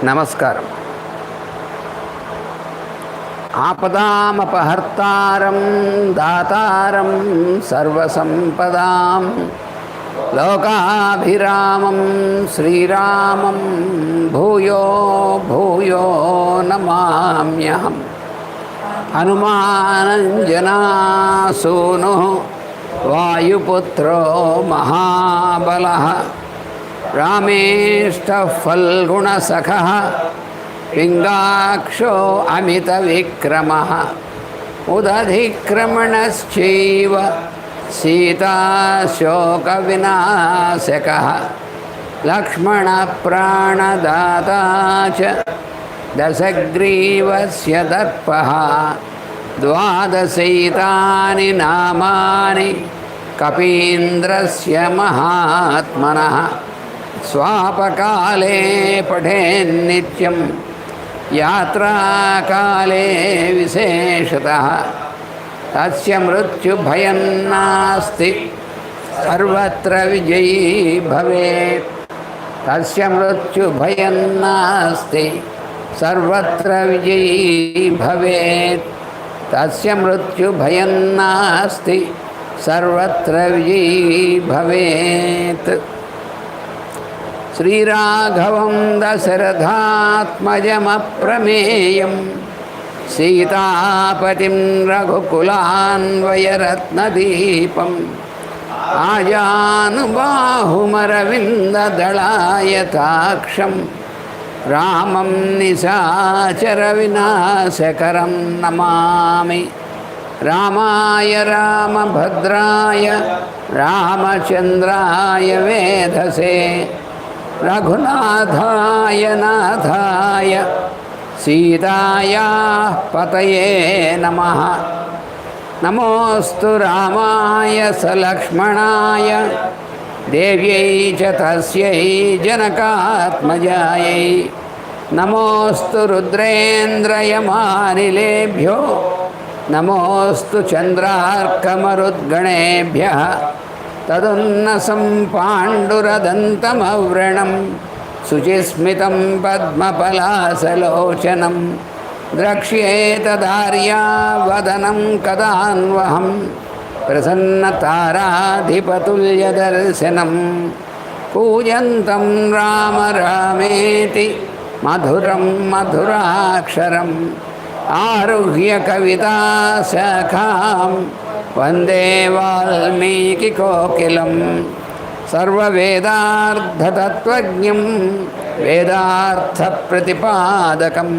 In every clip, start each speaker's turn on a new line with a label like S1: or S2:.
S1: నమస్కారం. ఆపదామపహర్తారం దాతారం సర్వసంపదాం లోకాభిరామం శ్రీరామం భూయో భూయో నమామ్యహం. హనుమానంజనాసూను వాయుపుత్రో మహాబలః రామేష్టః ఫల్గుణసఖః పింగాక్షో అమితవిక్రమః ఉదధిక్రమణశ్చైవ సీతాశోకవినాశకः లక్ష్మణప్రాణదాతా చ దశగ్రీవస్య దర్పః ద్వాదశైతాని నామాని కపీంద్రస్య మహాత్మనః స్వాపకాలే పఠేన్నిత్యం యాత్రాకాలే విశేషతః తస్య మృత్యుభయం నాస్తి సర్వత్ర విజయీ భవేత్. తస్య మృత్యుభయం నాస్తి సర్వత్ర విజయీ భవేత్. తస్య మృత్యుభయం నాస్తి సర్వత్ర విజయీ భవేత్. శ్రీరాఘవం దశరథాత్మజమప్రమేయం సీతాపతిం రఘుకులాన్వయరత్నదీపం ఆజానుబాహుమరవిందదళాయతాక్షం రామం నిశాచరవినాశకరం నమామి. రామాయ రామభద్రాయ రామచంద్రాయ వేధసే రఘునాథాయ నాథాయ సీతాయా పతయే నమః. నమోస్తు రామాయ సలక్ష్మణాయ దేవ్యై చ తస్యై జనకాత్మజాయై. నమోస్తు రుద్రేంద్రయమానిలేభ్యో నమోస్తు చంద్రార్కమరుద్గణేభ్యః. తదున్నసం పాండురదంతమవ్రణం శుచిస్మితం పద్మపలాసలోచనం ద్రక్ష్యేతదార్యావదనం కదాన్వహం ప్రసన్నతారాధిపతుల్యదర్శనం. పూజంతం రామ రామేతి మధురం మధురాక్షరం ఆరుహ్య కవితాశాఖాం వందే వాల్మీకికోకిలం. సర్వవేదార్థతత్వజ్ఞం వేదార్థప్రతిపాదకం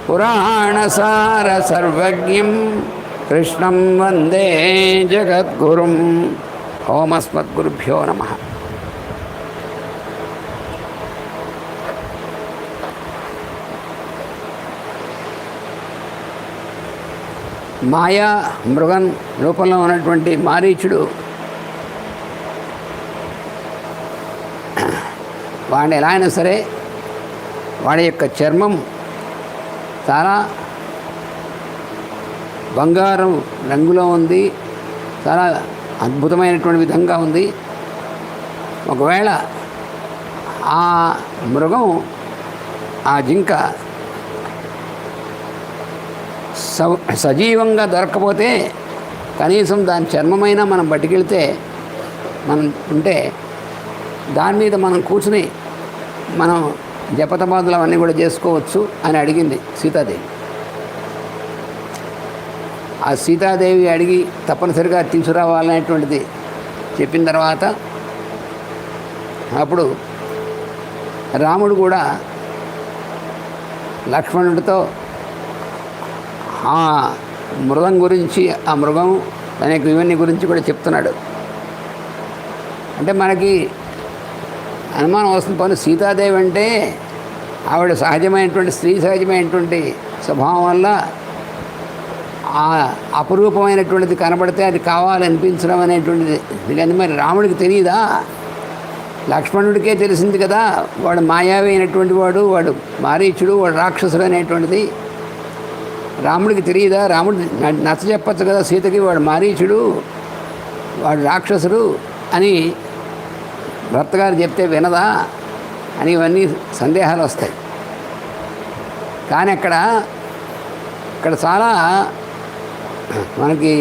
S1: పురాణసారసర్వజ్ఞం కృష్ణం వందే జగద్గురుం. ఓమస్మద్గురుభ్యో నమః. మాయా మృగం రూపంలో ఉన్నటువంటి మారీచుడు వాడిని ఎలా అయినా సరే వాడి యొక్క చర్మం చాలా బంగారం రంగులో ఉంది, చాలా అద్భుతమైనటువంటి విధంగా ఉంది. ఒకవేళ ఆ మృగం ఆ జింక సజీవంగా దొరక్కపోతే కనీసం దాని చర్మమైనా మనం పట్టుకెళ్తే మనం ఉంటే దాని మీద మనం కూర్చుని మనం జపతపాదులు అవన్నీ కూడా చేసుకోవచ్చు అని అడిగింది సీతాదేవి. ఆ సీతాదేవి అడిగి తప్పనిసరిగా తీసుకురావాలనేటువంటిది చెప్పిన తర్వాత అప్పుడు రాముడు కూడా లక్ష్మణుడితో ఆ మృగం గురించి, ఆ మృగం అనేక ఇవన్నీ గురించి కూడా చెప్తున్నాడు. అంటే మనకి అనుమానం వస్తుంది, పని సీతాదేవి అంటే ఆవిడ సహజమైనటువంటి స్త్రీ సహజమైనటువంటి స్వభావం వల్ల ఆ అపురూపమైనటువంటిది కనబడితే అది కావాలనిపించడం అనేటువంటిది. కానీ మరి రాముడికి తెలియదా? లక్ష్మణుడికే తెలిసింది కదా, వాడు మాయావి అయినటువంటి వాడు, వాడు మారీచుడు, వాడు రాక్షసుడు అనేటువంటిది. రాముడికి తెలియదా? రాముడు నచ్చ చెప్పచ్చు కదా సీతకి, వాడు మారీచుడు, వాడు రాక్షసుడు అని భర్త గారు చెప్తే వినదా? అని ఇవన్నీ సందేహాలు వస్తాయి. కానీ ఇక్కడ చాలా మనకి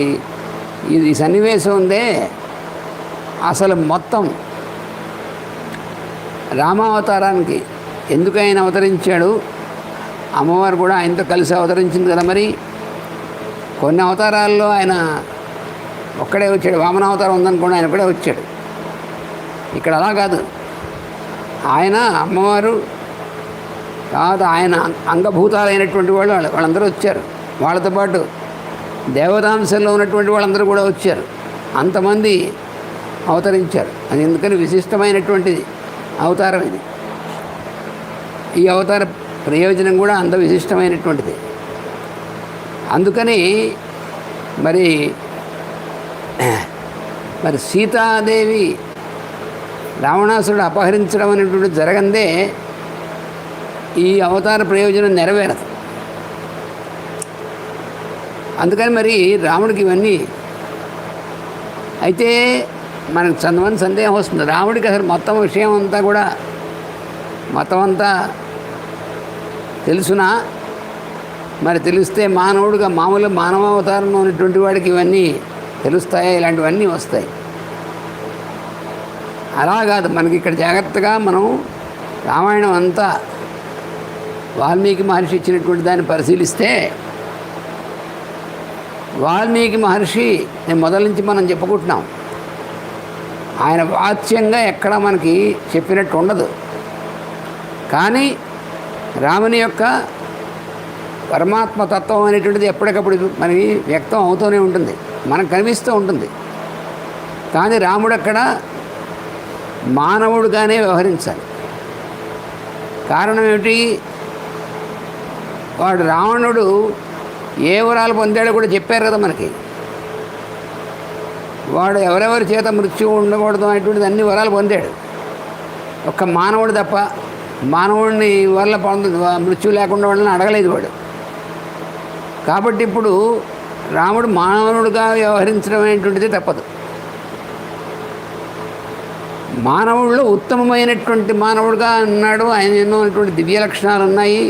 S1: ఈ సన్నివేశం ఉందే, అసలు మొత్తం రామావతారానికి ఎందుకు ఆయన అవతరించాడు, అమ్మవారు కూడా ఆయనతో కలిసి అవతరించింది కదా. మరి కొన్ని అవతారాల్లో ఆయన ఒక్కడే వచ్చాడు, వామన అవతారం ఉందనుకోండి, ఆయన కూడా వచ్చాడు. ఇక్కడ అలా కాదు, ఆయన అమ్మవారు కాదు, ఆయన అంగభూతాలైనటువంటి వాళ్ళందరూ వచ్చారు. వాళ్ళతో పాటు దేవతాంశంలో ఉన్నటువంటి వాళ్ళందరూ కూడా వచ్చారు. అంతమంది అవతరించారు. అది ఎందుకని విశిష్టమైనటువంటి అవతారం ఇది. ఈ అవతార ప్రయోజనం కూడా అంత విశిష్టమైనటువంటిది. అందుకని మరి సీతాదేవి రావణాసురుడు అపహరించడం అనేటువంటి జరగందే ఈ అవతార ప్రయోజనం నెరవేరదు. అందుకని మరి రాముడికి ఇవన్నీ అయితే మనకు చందమని సందేహం వస్తుంది. రాముడికి అసలు మొత్తం విషయం అంతా కూడా మొత్తం అంతా తెలుసునా? మరి తెలిస్తే మానవుడిగా మామూలు మానవావతారంలో ఉన్నటువంటి వాడికి ఇవన్నీ తెలుస్తాయా? ఇలాంటివన్నీ వస్తాయి. అలా కాదు, మనకి ఇక్కడ జాగ్రత్తగా మనం రామాయణం అంతా వాల్మీకి మహర్షి ఇచ్చినటువంటి దాన్ని పరిశీలిస్తే, వాల్మీకి మహర్షి మొదల నుంచి మనం చెప్పుకుంటున్నాం, ఆయన వాచ్యంగా ఎక్కడ మనకి చెప్పినట్టు ఉండదు. కానీ రాముని యొక్క పరమాత్మతత్వం అనేటువంటిది ఎప్పటికప్పుడు మనకి వ్యక్తం అవుతూనే ఉంటుంది, మనకు కనిపిస్తూ ఉంటుంది. కానీ రాముడు అక్కడ మానవుడుగానే వ్యవహరించాలి. కారణం ఏమిటి? వాడు రావణుడు ఏ వరాలు పొందాడో కూడా చెప్పారు కదా మనకి. వాడు ఎవరెవరి చేత మృత్యువు ఉండకూడదు అనేటువంటిది అన్ని వరాలు పొందాడు. ఒక్క మానవుడు తప్ప మానవుడిని వల్ల మృత్యువు లేకుండా వాళ్ళని అడగలేదు వాడు. కాబట్టి ఇప్పుడు రాముడు మానవుడిగా వ్యవహరించడం అనేటువంటిది తప్పదు. మానవుల్లో ఉత్తమమైనటువంటి మానవుడిగా ఉన్నాడు. ఆయన ఎన్నో ఉన్నటువంటి దివ్య లక్షణాలు ఉన్నాయి.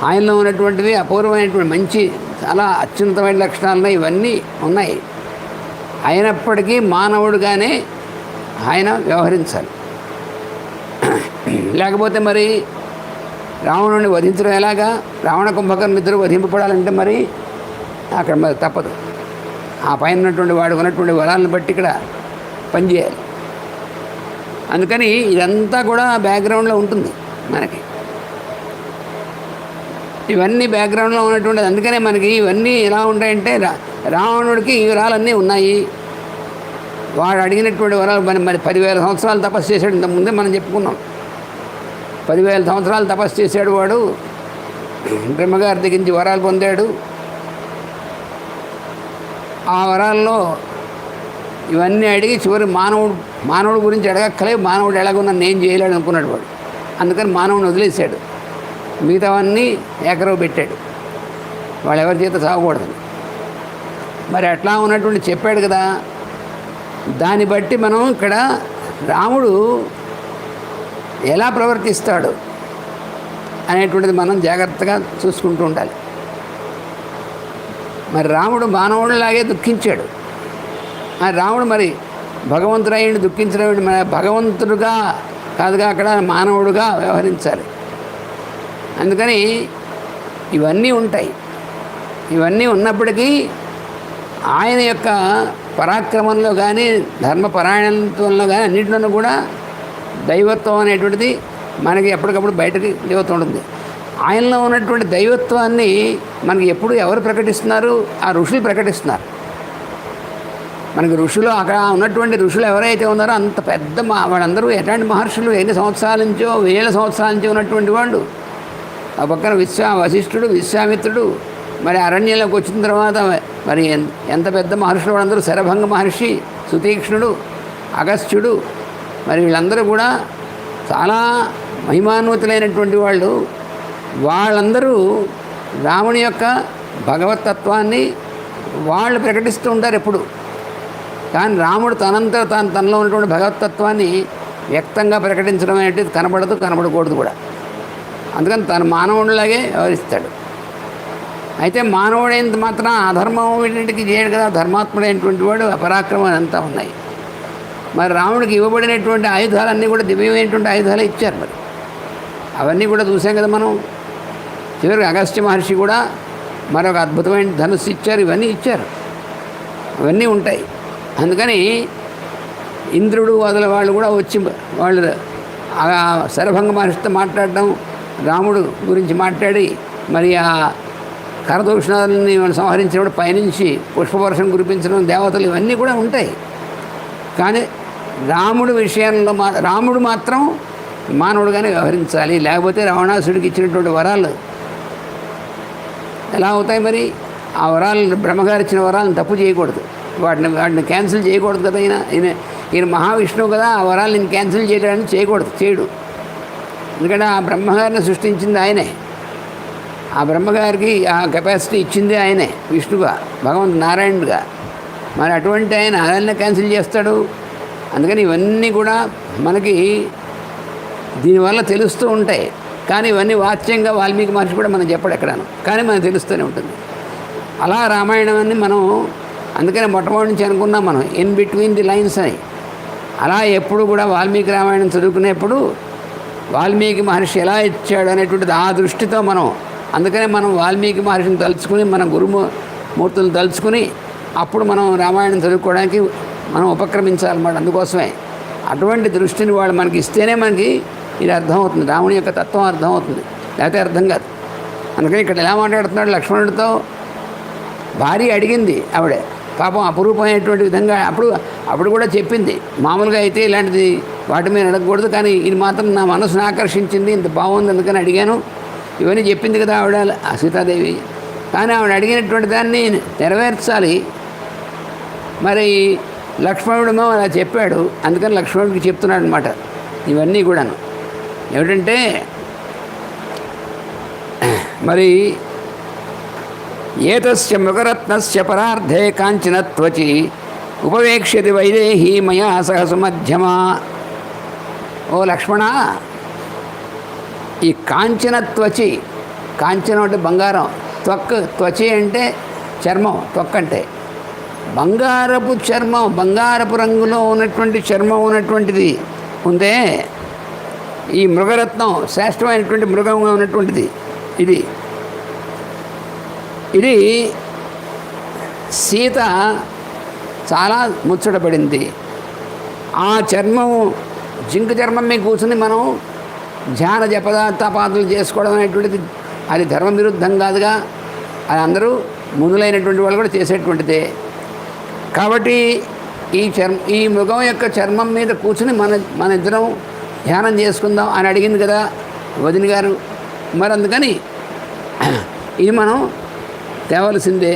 S1: ఆయనలో ఉన్నటువంటివి అపూర్వమైనటువంటి మంచి చాలా అత్యున్నతమైన లక్షణాలు ఉన్నాయి. ఇవన్నీ ఉన్నాయి. అయినప్పటికీ మానవుడిగానే ఆయన వ్యవహరించాలి. లేకపోతే మరి రావణుడిని వధించడం ఎలాగా? రావణ కుంభకర్ణ ఇద్దరు వధింపబడాలంటే మరి అక్కడ మరి తప్పదు. ఆ పైన ఉన్నటువంటి వాడు ఉన్నటువంటి వరాలను బట్టి ఇక్కడ పనిచేయాలి. అందుకని ఇదంతా కూడా బ్యాక్గ్రౌండ్లో ఉంటుంది మనకి. ఇవన్నీ బ్యాక్గ్రౌండ్లో ఉన్నటువంటిది. అందుకనే మనకి ఇవన్నీ ఎలా ఉంటాయంటే, రావణుడికి ఈ వరాలన్నీ ఉన్నాయి. వాడు అడిగినటువంటి వరాలు మరి 10,000 సంవత్సరాలు తపస్సు చేశాడు. ఇంతకుముందే మనం చెప్పుకున్నాం. 10,000 సంవత్సరాలు తపస్సు చేశాడు వాడు. బ్రహ్మగారి దగ్గర నుంచి వరాలు పొందాడు. ఆ వరాల్లో ఇవన్నీ అడిగి చివరి మానవుడు గురించి అడగక్కలే. మానవుడు ఎలాగున్నా నేను చేయలేడు అనుకున్నాడు వాడు. అందుకని మానవుని వదిలేశాడు. మిగతావన్నీ ఏకరవ పెట్టాడు, వాళ్ళు ఎవరి చేత సాగకూడదని. మరి అట్లా ఉన్నటువంటి చెప్పాడు కదా. దాన్ని బట్టి మనం ఇక్కడ రాముడు ఎలా ప్రవర్తిస్తాడు అనేటువంటిది మనం జాగ్రత్తగా చూసుకుంటూ ఉండాలి. మరి రాముడు మానవుడిలాగే దుఃఖించాడు. రాముడు మరి భగవంతుడైన దుఃఖించడం మన భగవంతుడుగా కాదుగా, అక్కడ మానవుడుగా వ్యవహరించాలి. అందుకని ఇవన్నీ ఉంటాయి. ఇవన్నీ ఉన్నప్పటికీ ఆయన యొక్క పరాక్రమంలో కానీ ధర్మపరాయణత్వంలో కానీ అన్నింటిలోనూ కూడా దైవత్వం అనేటువంటిది మనకి ఎప్పటికప్పుడు బయటకి ఉంటుంది. ఆయనలో ఉన్నటువంటి దైవత్వాన్ని మనకి ఎప్పుడు ఎవరు ప్రకటిస్తున్నారు? ఆ ఋషులు ప్రకటిస్తున్నారు. మనకి ఋషులు, అక్కడ ఉన్నటువంటి ఋషులు ఎవరైతే ఉన్నారో అంత పెద్ద వాళ్ళందరూ ఎట్లాంటి మహర్షులు, ఎన్ని సంవత్సరాల నుంచో 1000 సంవత్సరాల నుంచో ఉన్నటువంటి వాళ్ళు. ఆ పక్కన వశిష్ఠుడు, విశ్వామిత్రుడు, మరి అరణ్యంలోకి వచ్చిన తర్వాత మరి ఎంత పెద్ద మహర్షులు వాళ్ళందరూ. శరభంగ మహర్షి, సుతీక్ష్ణుడు, అగస్త్యుడు, మరి వీళ్ళందరూ కూడా చాలా మహిమాన్వితులైనటువంటి వాళ్ళు. వాళ్ళందరూ రాముని యొక్క భగవతత్వాన్ని వాళ్ళు ప్రకటిస్తూ ఉంటారు ఎప్పుడు. కానీ రాముడు తనంతా తనలో ఉన్నటువంటి భగవతత్వాన్ని వ్యక్తంగా ప్రకటించడం అనేది కనబడదు, కనబడకూడదు కూడా. అందుకని తను మానవుడిలాగే వ్యవహరిస్తాడు. అయితే మానవుడైనంత మాత్రం అధర్మం వీటికి చేయడు కదా. ధర్మాత్ముడైనటువంటి వాడు పరాక్రమం అంతా ఉన్నాయి. మరి రాముడికి ఇవ్వబడినటువంటి ఆయుధాలన్నీ కూడా దివ్యమైనటువంటి ఆయుధాలే ఇచ్చారు. మరి అవన్నీ కూడా చూసాం కదా మనం. చివరికి అగస్త్య మహర్షి కూడా మరొక అద్భుతమైన ధనుస్సు ఇచ్చారు. ఇవన్నీ ఇచ్చారు, ఇవన్నీ ఉంటాయి. అందుకని ఇంద్రుడు వదల వాళ్ళు కూడా వచ్చి వాళ్ళు శరభంగ మహర్షితో మాట్లాడడం, రాముడు గురించి మాట్లాడి మరి ఆ కరదూషణాలని వాళ్ళు సంహరించినప్పుడు పైనుంచి పుష్పవర్షం కురిపించడం, దేవతలు ఇవన్నీ కూడా ఉంటాయి. కానీ రాముడు విషయంలో రాముడు మాత్రం మానవుడుగానే వ్యవహరించాలి. లేకపోతే రావణాసుడికి ఇచ్చినటువంటి వరాలు ఎలా అవుతాయి? మరి ఆ వరాలను బ్రహ్మగారు ఇచ్చిన వరాలను తప్పు చేయకూడదు, వాటిని క్యాన్సిల్ చేయకూడదు కదా. ఈయన మహావిష్ణువు కదా, ఆ వరాలు నేను క్యాన్సిల్ చేయడానికి చేయడు. ఎందుకంటే ఆ బ్రహ్మగారిని సృష్టించింది ఆయనే, ఆ బ్రహ్మగారికి ఆ కెపాసిటీ ఇచ్చింది ఆయనే, విష్ణుగా, భగవంతు నారాయణుడుగా. మరి అటువంటి ఆయన అదన్నీ క్యాన్సిల్ చేస్తాడు. అందుకని ఇవన్నీ కూడా మనకి దీనివల్ల తెలుస్తూ ఉంటాయి. కానీ ఇవన్నీ వాచ్యంగా వాల్మీకి మహర్షి కూడా మనం చెప్పడు ఎక్కడాను, కానీ మనకు తెలుస్తూనే ఉంటుంది. అలా రామాయణాన్ని మనం అందుకనే మొట్టమొదటి నుంచి అనుకున్నాం మనం, ఇన్ బిట్వీన్ ది లైన్స్ అని. అలా ఎప్పుడు కూడా వాల్మీకి రామాయణం చదువుకునేప్పుడు వాల్మీకి మహర్షి ఎలా ఇచ్చాడు అనేటువంటిది ఆ దృష్టితో మనం, అందుకనే మనం వాల్మీకి మహర్షిని తలుచుకుని, మన గురుమూర్తులను తలుచుకుని అప్పుడు మనం రామాయణం చదువుకోవడానికి మనం ఉపక్రమించాలన్నమాట. అందుకోసమే అటువంటి దృష్టిని వాళ్ళు మనకి ఇస్తేనే మనకి ఇది అర్థమవుతుంది, రాముని యొక్క తత్వం అర్థమవుతుంది, లేకపోతే అర్థం కాదు. అందుకని ఇక్కడ ఎలా మాట్లాడుతున్నాడు లక్ష్మణుడితో. భార్య అడిగింది, ఆవిడే పాపం అపురూపమైనటువంటి విధంగా అప్పుడు కూడా చెప్పింది. మామూలుగా అయితే ఇలాంటిది వాటి మీద అడగకూడదు, కానీ ఇది మాత్రం నా మనసును ఆకర్షించింది, ఇంత బాగుంది, అందుకని అడిగాను. ఇవన్నీ చెప్పింది కదా ఆవిడ సీతాదేవి. కానీ ఆవిడ అడిగినటువంటి దాన్ని నెరవేర్చాలి. మరి లక్ష్మణుడేమో అలా చెప్పాడు, అందుకని లక్ష్మణుడికి చెప్తున్నాడు అనమాట ఇవన్నీ కూడాను. ఏమిటంటే మరి ఏతస్య మృగరత్నస్య పరార్థే కాంచనత్వచి ఉపవేక్ష్యతి వైదేహీ మయా సహ సుమధ్యమా. ఓ లక్ష్మణ, ఈ కాంచనత్వచి, కాంచనం అంటే బంగారం, త్వచి అంటే చర్మం, అంటే బంగారపు చర్మం, బంగారపు రంగులో ఉన్నటువంటి చర్మం ఉన్నటువంటిది ఉందే ఈ మృగరత్నం, శ్రేష్టమైనటువంటి మృగంగా ఉన్నటువంటిది ఇది సీత చాలా ముచ్చటపడింది. ఆ చర్మం, జింక చర్మం మీద కూర్చుని మనం ధ్యాన జపతపాదులు చేసుకోవడం అనేటువంటిది అది ధర్మ విరుద్ధం కాదుగా. అది అందరూ మునులైనటువంటి వాళ్ళు కూడా చేసేటువంటిదే. కాబట్టి ఈ మృగం యొక్క చర్మం మీద కూర్చుని మన ఇద్దరం ధ్యానం చేసుకుందాం అని అడిగింది కదా వదిన గారు. మరి అందుకని ఇది మనం తేవలసిందే.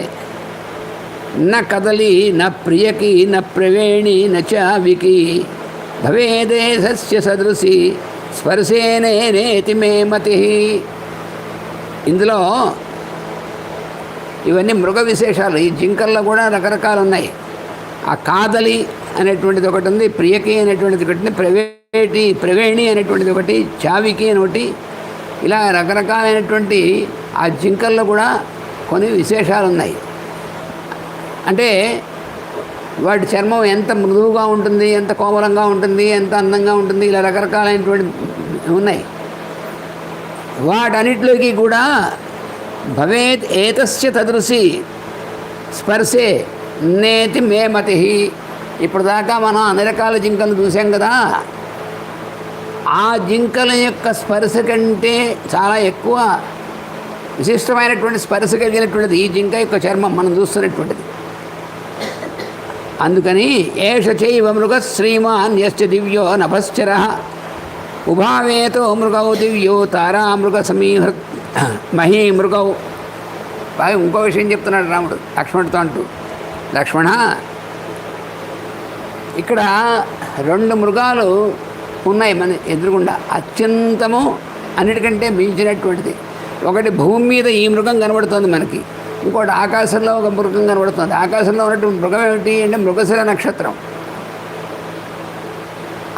S1: నా కదలి నా ప్రియకి నా ప్రవేణి నచావికి భవేదేశస్య సదృశి స్పర్శేనేతి మే మతి. ఇందులో ఇవన్నీ మృగ విశేషాలు. ఈ జింకల్లో కూడా రకరకాలు ఉన్నాయి. ఆ కాదలి అనేటువంటిది ఒకటి ఉంది, ప్రియకి అనేటువంటిది ఒకటి ఉంది, ప్రవేణి అనేటువంటిది ఒకటి, చావికి అని ఒకటి. ఇలా రకరకాలైనటువంటి ఆ జింకల్లో కూడా కొన్ని విశేషాలు ఉన్నాయి. అంటే వాటి చర్మం ఎంత మృదువుగా ఉంటుంది, ఎంత కోమలంగా ఉంటుంది, ఎంత అందంగా ఉంటుంది, ఇలా రకరకాలైనటువంటి ఉన్నాయి. వాటన్నిటిలోకి కూడా భవేత్ ఏతస్య తదృశి స్పర్శే నేతి మే మతి. ఇప్పుడు దాకా మనం అన్ని రకాల జింకలు చూసాం కదా, ఆ జింకల యొక్క స్పర్శ కంటే చాలా ఎక్కువ విశిష్టమైనటువంటి స్పర్శ కలిగినటువంటిది ఈ జింక యొక్క చర్మం మనం చూస్తున్నటువంటిది. అందుకని ఏష చైవ మృగ శ్రీమాన్ యశ్చ దివ్యో నభశ్చర ఉభావేతో మృగౌ దివ్యో తారా మృగ సమీహృత్ మహీ మృగౌ. బాగా ఇంకో విషయం చెప్తున్నాడు రాముడు లక్ష్మణుడితో అంటూ, లక్ష్మణ, ఇక్కడ 2 మృగాలు ఉన్నాయి మన ఎదురుగుండా, అత్యంతము అన్నిటికంటే మించినటువంటిది. ఒకటి భూమి మీద ఈ మృగం కనబడుతుంది మనకి, ఇంకోటి ఆకాశంలో ఒక మృగం కనబడుతుంది. ఆకాశంలో ఉన్నటువంటి మృగం ఏమిటి అంటే మృగశిర నక్షత్రం.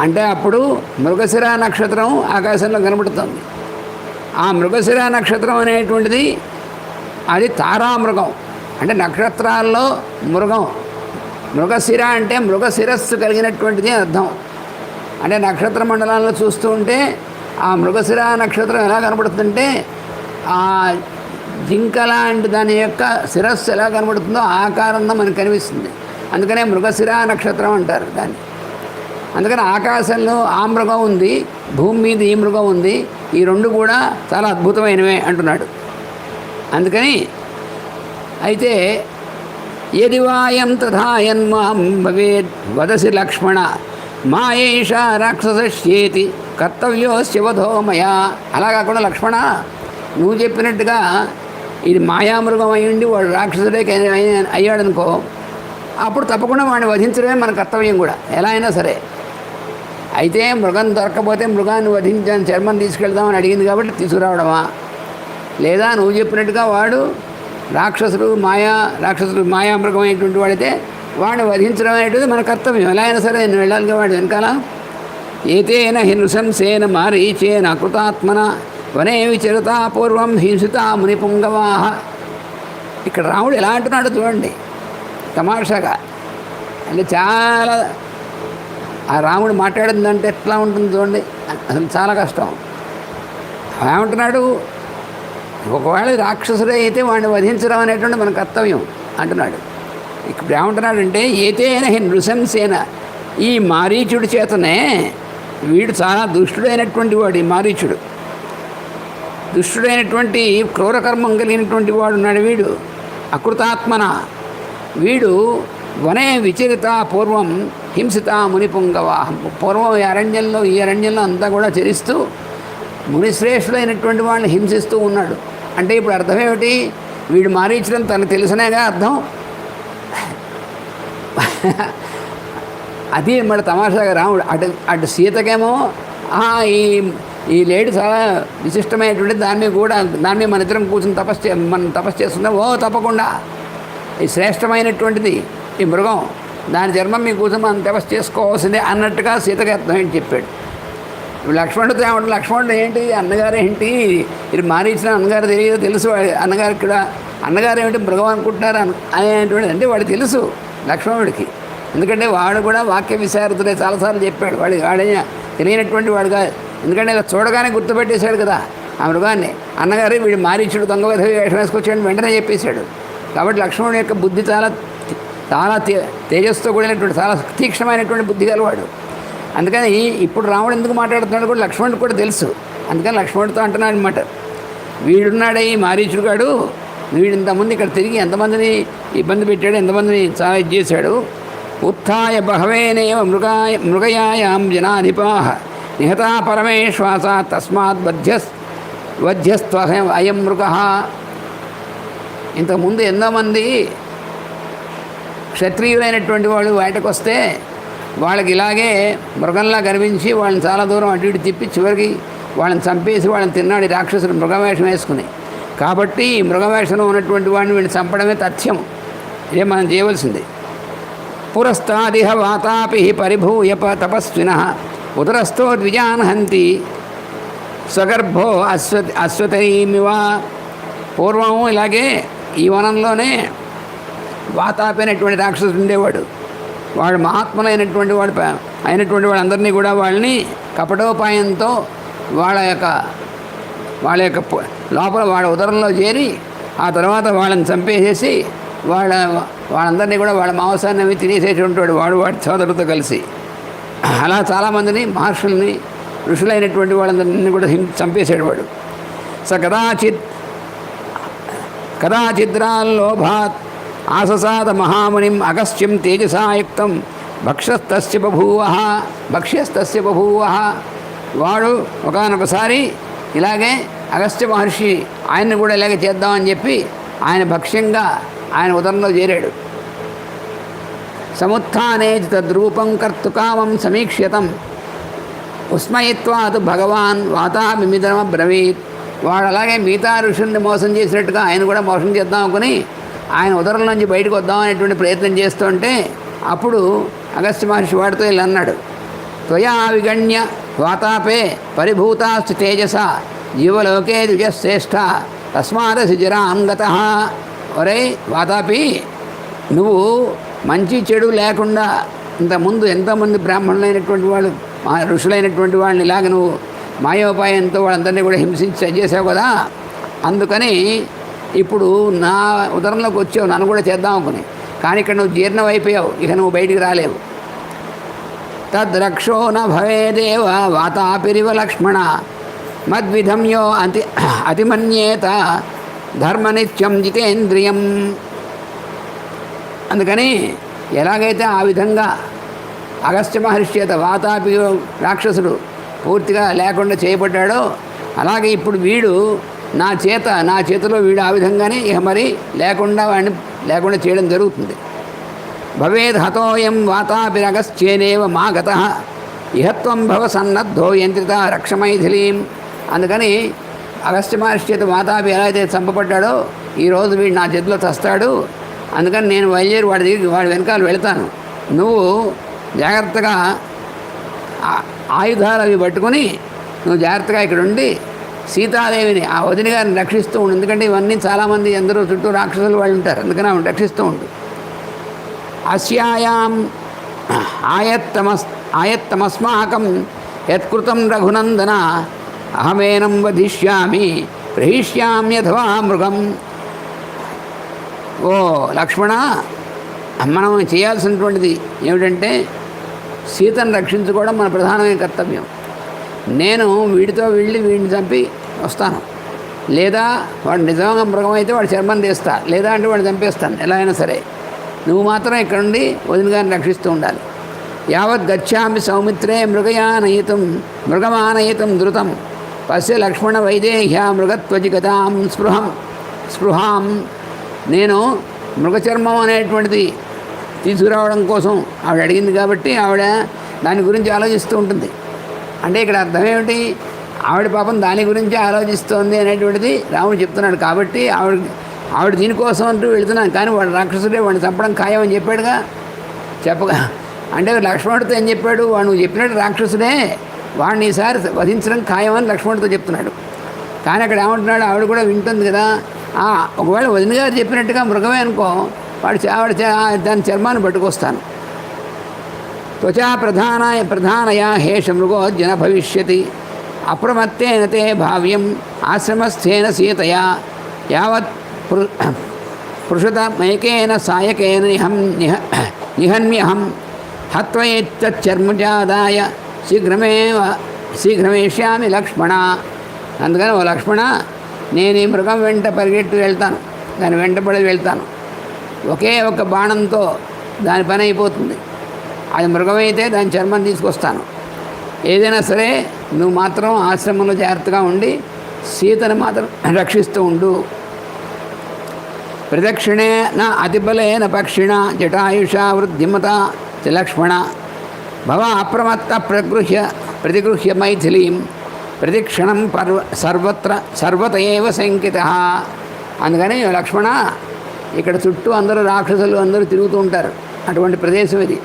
S1: ఆ అంటే అప్పుడు మృగశిర నక్షత్రం ఆకాశంలో కనబడుతుంది. ఆ మృగశిర నక్షత్రం అనేటువంటిది అది తారామృగం, అంటే నక్షత్రాల్లో మృగం. మృగశిర అంటే మృగశిరస్సు కలిగినటువంటిది అర్థం. అంటే నక్షత్ర మండలాల్లో చూస్తూ ఉంటే ఆ మృగశిర నక్షత్రం ఎలా కనబడుతుందంటే ఆ జింక లాంటి దాని యొక్క శిరస్సు ఎలా కనబడుతుందో ఆకారంలో మనకు కనిపిస్తుంది. అందుకనే మృగశిర నక్షత్రం అంటారు దాన్ని. అందుకని ఆకాశంలో ఆ మృగం ఉంది, భూమి మీద ఈ మృగం ఉంది. ఈ రెండు కూడా చాలా అద్భుతమైనవే అంటున్నాడు. అందుకని అయితే యది వాయం తథాయన్మాం భవేద్ వదసి లక్ష్మణ మాయేష రాక్షసేతి కర్తవ్యోస్య వధో మయా. అలా కాకుండా లక్ష్మణ నువ్వు చెప్పినట్టుగా ఇది మాయామృగం అయ్యుండి వాడు రాక్షసుడే అయ్యాడనుకో, అప్పుడు తప్పకుండా వాడిని వధించడమే మన కర్తవ్యం కూడా ఎలా అయినా సరే. అయితే మృగం దొరకకపోతే మృగాన్ని వధించాను చర్మం తీసుకెళ్దామని అడిగింది కాబట్టి తీసుకురావడమా, లేదా నువ్వు చెప్పినట్టుగా వాడు రాక్షసుడు మాయామృగం అయినటువంటి వాడైతే వాడిని వధించడం అనేటువంటిది మన కర్తవ్యం ఎలా అయినా సరే. నేను వెళ్ళాలిగా వాడు వెనకాల. ఏతేన హింసంసేన మారీచేన కృతాత్మన వనే విచరతా పూర్వం హింసితా మునిపుంగవాహ. ఇక్కడ రాముడు ఎలా అంటున్నాడు చూడండి తమాషాగా. అంటే చాలా ఆ రాముడు మాట్లాడిందంటే ఎట్లా ఉంటుంది చూడండి, అసలు చాలా కష్టం. ఏమంటున్నాడు, ఒకవేళ రాక్షసుడే అయితే వాడిని వధించడం అనేటువంటి మన కర్తవ్యం అంటున్నాడు. ఇప్పుడు ఏమంటున్నాడంటే ఏతేన నృశంసేన, ఈ మారీచుడి చేతనే వీడు చాలా దుష్టుడైనటువంటి వాడు. ఈ మారీచుడు దుష్టుడైనటువంటి క్రూరకర్మం కలిగినటువంటి వాడు ఉన్నాడు వీడు. అకృతాత్మన వీడు వనే విచరిత పూర్వం హింసిత మునిపుంగవ. పూర్వం ఈ అరణ్యంలో అంతా కూడా చరిస్తూ మునిశ్రేష్ఠులైనటువంటి వాళ్ళని హింసిస్తూ ఉన్నాడు. అంటే ఇప్పుడు అర్థం ఏమిటి, వీడు మారీచడం తనకు తెలిసినేగా అర్థం. అది మరి తమాషాగా రాముడు అటు సీతకేమో ఈ లేడీ చాలా విశిష్టమైనటువంటి దాని మీద మన ఇద్దరం కూర్చొని తపస్సు చేస్తుందా, ఓ తప్పకుండా ఈ శ్రేష్టమైనటువంటిది ఈ మృగం, దాని జన్మం మీ కూర్చొని మనం తపస్సు చేసుకోవాల్సిందే అన్నట్టుగా సీతకి అర్థం ఏంటి చెప్పాడు. లక్ష్మణుడితో ఏమంటారు, లక్ష్మణుడు ఏంటి అన్నగారు ఏంటి, ఇది మారీచిన అన్నగారు తెలియదు తెలుసు, అన్నగారు ఇక్కడ అన్నగారు ఏమిటి మృగం అనుకుంటున్నారు అనేటువంటి అంటే వాడు తెలుసు లక్ష్మణుడికి. ఎందుకంటే వాడు కూడా వాక్య విశారదుడే చాలాసార్లు చెప్పాడు. వాడే తెలియనటువంటి వాడుగా, ఎందుకంటే ఇలా చూడగానే గుర్తుపెట్టేశాడు కదా ఆ మృగాన్ని. అన్నగారు వీడు మారీచుడు దొంగ వేషం వేసుకొచ్చాడు వెంటనే చెప్పేశాడు. కాబట్టి లక్ష్మణుడి యొక్క బుద్ధి చాలా తేజస్సుతో కూడినటువంటి చాలా తీక్షణమైనటువంటి బుద్ధి గలవాడు. అందుకని ఇప్పుడు రాముడు ఎందుకు మాట్లాడుతున్నాడు కూడా లక్ష్మణుడికి కూడా తెలుసు. అందుకని లక్ష్మణుడితో అంటున్నాడు అనమాట, వీడున్నాడే ఈ మారీచుడు గాడు, వీడు ఇంతమంది ఇక్కడ తిరిగి ఎంతమందిని ఇబ్బంది పెట్టాడు, ఎంతమందిని చాలా ఇది చేశాడు. ఉత్థాయ బహవేనేవ మృగయాయాం జనాధిపాః నిహతా పరమేశ్వాస తస్మాత్ వధ్యస్త్వ అయం మృగః. ఇంతకుముందు ఎంతోమంది క్షత్రియులైనటువంటి వాళ్ళు వేటకు వస్తే వాళ్ళకి ఇలాగే మృగంలా కనిపించి వాళ్ళని చాలా దూరం అటు ఇటు తిప్పి చివరికి వాళ్ళని చంపేసి వాళ్ళని తిన్నాడు రాక్షసుడు మృగవేషం వేసుకుని. కాబట్టి ఈ మృగవేషంలో ఉన్నటువంటి వాడిని వీడిని చంపడమే తథ్యం. ఇదే మనం చేయవలసింది. పురస్తాదిహ వాతాపి పరిభూయ తపస్వినః ఉదరస్థో ద్విజాన్ హంతి స్వగర్భో అశ్వతరీమివ. పూర్వం ఇలాగే ఈ వనంలోనే వాతాపి అనేటువంటి రాక్షసుడు ఉండేవాడు. వాడు మహాత్ములైనటువంటి అయినటువంటి వాళ్ళందరినీ కూడా వాళ్ళని కపటోపాయంతో వాళ్ళ యొక్క లోపల వాళ్ళ ఉదరంలో చేరి ఆ తర్వాత వాళ్ళని చంపేసేసి వాళ్ళందరినీ కూడా వాళ్ళ మాంసాన్ని అవి తినేసేటువంటి వాడు వాడి సోదరులతో కలిసి. అలా చాలామందిని మహర్షుల్ని ఋషులైనటువంటి వాళ్ళందరినీ కూడా చంపేసాడు వాడు. కదాచిద్రాల్లోభాత్ ఆససాద మహామునిం అగస్త్యం తేజసాయుక్తం భక్ష్యస్తస్య బభూవః. వాడు ఒకానొకసారి ఇలాగే అగస్త్య మహర్షి ఆయన్ని కూడా ఇలాగే చేద్దామని చెప్పి ఆయన భక్ష్యంగా ఆయన ఉదరంలో చేరాడు. సముత్థానే తద్రూపం కర్తుకామం సమీక్ష్యతం ఉస్మయిత్వాత్ భగవాన్ వాతామిమిదమబ్రవీత్. వాడు అలాగే మిగతా ఋషుల్ని మోసం చేసినట్టుగా ఆయన కూడా మోసం చేద్దాం అనుకుని ఆయన ఉదరం నుంచి బయటకు వద్దాం అనేటువంటి ప్రయత్నం చేస్తుంటే అప్పుడు అగస్త్య మహర్షి వాడితో ఇలా అన్నాడు, త్వయా విగణ్య వాతాపే పరిభూతాస్తి తేజస జీవలోకే ద్విజశ్రేష్ఠ తస్మాదసి జరాం గతః. ఒరే వాతాపి, నువ్వు మంచి చెడు లేకుండా ఇంతకుముందు ఎంతోమంది బ్రాహ్మణులైనటువంటి వాళ్ళు ఋషులైనటువంటి వాళ్ళని ఇలాగ నువ్వు మాయోపాయంతో వాళ్ళందరినీ కూడా హింసించి చేసావు కదా. అందుకని ఇప్పుడు నా ఉదరంలోకి వచ్చావు, నన్ను కూడా చేద్దాం అనుకుని. కానీ ఇక్కడ నువ్వు జీర్ణం అయిపోయావు, ఇక నువ్వు బయటికి రాలేవు. తద్రక్షో న భవేదేవ వాతాపిరివ లక్ష్మణ మద్విధమ్యో అతిమన్యేత ధర్మనిత్యం జితేంద్రియం. అందుకని ఎలాగైతే ఆ విధంగా అగస్త్య మహర్షి చేత వాతాపి రాక్షసుడు పూర్తిగా లేకుండా చేయబడ్డాడో, అలాగే ఇప్పుడు వీడు నా చేతిలో వీడు ఆ విధంగానే ఇక మరి వాడిని లేకుండా చేయడం జరుగుతుంది. భవేద్ హతోయం వాతాపిరగశ్చేనేవ మా గతః ఇహత్వం భవ సన్నద్ధో యంత్రిత రక్షమైథిలీం. అందుకని అగస్త్య మహర్షి చేత వాతాపి ఎలా అయితే చంపబడ్డాడో, ఈరోజు వీడు నా చేతిలో చస్తాడు. అందుకని నేను బయలుదేరి వాడి వెనకాల వెళతాను. నువ్వు జాగ్రత్తగా ఆయుధాలు అవి పట్టుకొని నువ్వు జాగ్రత్తగా ఇక్కడ ఉండి సీతాదేవిని ఆ వదిన గారిని రక్షిస్తూ ఉండు. ఎందుకంటే ఇవన్నీ చాలామంది అందరూ చుట్టూ రాక్షసులు వాళ్ళు ఉంటారు, అందుకని ఆమెను రక్షిస్తూ ఉండు. అస్యాయాం ఆయత్తమస్మాకం యత్కృతం రఘునందన అహమేనం వధిష్యామి ప్రహిష్యామ్యథవా మృగం. ఓ లక్ష్మణ, మనం చేయాల్సినటువంటిది ఏమిటంటే సీతను రక్షించుకోవడం మన ప్రధానమైన కర్తవ్యం. నేను వీడిని చంపి వస్తాను, లేదా వాడు నిజంగా మృగం అయితే వాడు చర్మం తీస్తా, లేదా అంటే వాడిని చంపేస్తాను. ఎలా అయినా సరే నువ్వు మాత్రం ఇక్కడ నుండి వదిన గారిని రక్షిస్తూ ఉండాలి. యావత్ గచ్చామి సౌమిత్రే మృగమానయితం ధృతం పశ్య లక్ష్మణ వైదేహ్య మృగత్వజిగతాం స్పృహాం. నేను మృగచర్మం అనేటువంటిది తీసుకురావడం కోసం ఆవిడ అడిగింది కాబట్టి ఆవిడ దాని గురించి ఆలోచిస్తూ ఉంటుంది. అంటే ఇక్కడ అర్థం ఏమిటి? ఆవిడ పాపం దాని గురించి ఆలోచిస్తోంది అనేటువంటిది రాముడు చెప్తున్నాడు. కాబట్టి ఆవిడ దీనికోసం అంటూ వెళుతున్నాను, కానీ వాడు రాక్షసుడే, వాడిని చంపడం ఖాయం అని చెప్పాడుగా. చెప్పగా అంటే లక్ష్మణుడితో ఏం చెప్పాడు? వాడు నువ్వు చెప్పినట్టు రాక్షసుడే, వాడిని ఈసారి వధించడం ఖాయం అని లక్ష్మణుడితో చెప్తున్నాడు. కానీ అక్కడ ఏమంటున్నాడు? ఆవిడ కూడా వింటుంది కదా. ఒకవేళ వదిన గారు చెప్పినట్టుగా మృగమే అనుకో, ఆవిడ దాని చర్మాన్ని పట్టుకొస్తాను. త్వచా ప్రధానయా హేష మృగో జన భవిష్యతి అప్రమత్తేన తే భావ్యం ఆశ్రమస్థేన సీతయా యావత్ పృషతమైకేన సాయకేన నిహన్మ్యహం హత్వైతచ్చర్మజాదాయ శీఘ్రమేష్యామి లక్ష్మణ. అందుకని ఓ లక్ష్మణ, నేను ఈ మృగం వెంట పరిగెట్టి వెళ్తాను, దాని వెంటపడి వెళ్తాను. ఒకే ఒక బాణంతో దాని పని అయిపోతుంది. అది మృగమైతే దాని చర్మం తీసుకొస్తాను. ఏదైనా సరే నువ్వు మాత్రం ఆశ్రమంలో జాగ్రత్తగా ఉండి సీతను మాత్రం రక్షిస్తూ ఉండు. ప్రదక్షిణేన అతిబలేన పక్షిణ జటాయుషా వృద్ధిమత లక్ష్మణ భవ అప్రమత్త ప్రతిగృహ్య మైథిలీం ప్రతిక్షణం సర్వత ఏవ శంకిత. అందుకని లక్ష్మణ, ఇక్కడ చుట్టూ అందరూ రాక్షసులు అందరూ తిరుగుతూ ఉంటారు. అటువంటి ప్రదేశం ఇది.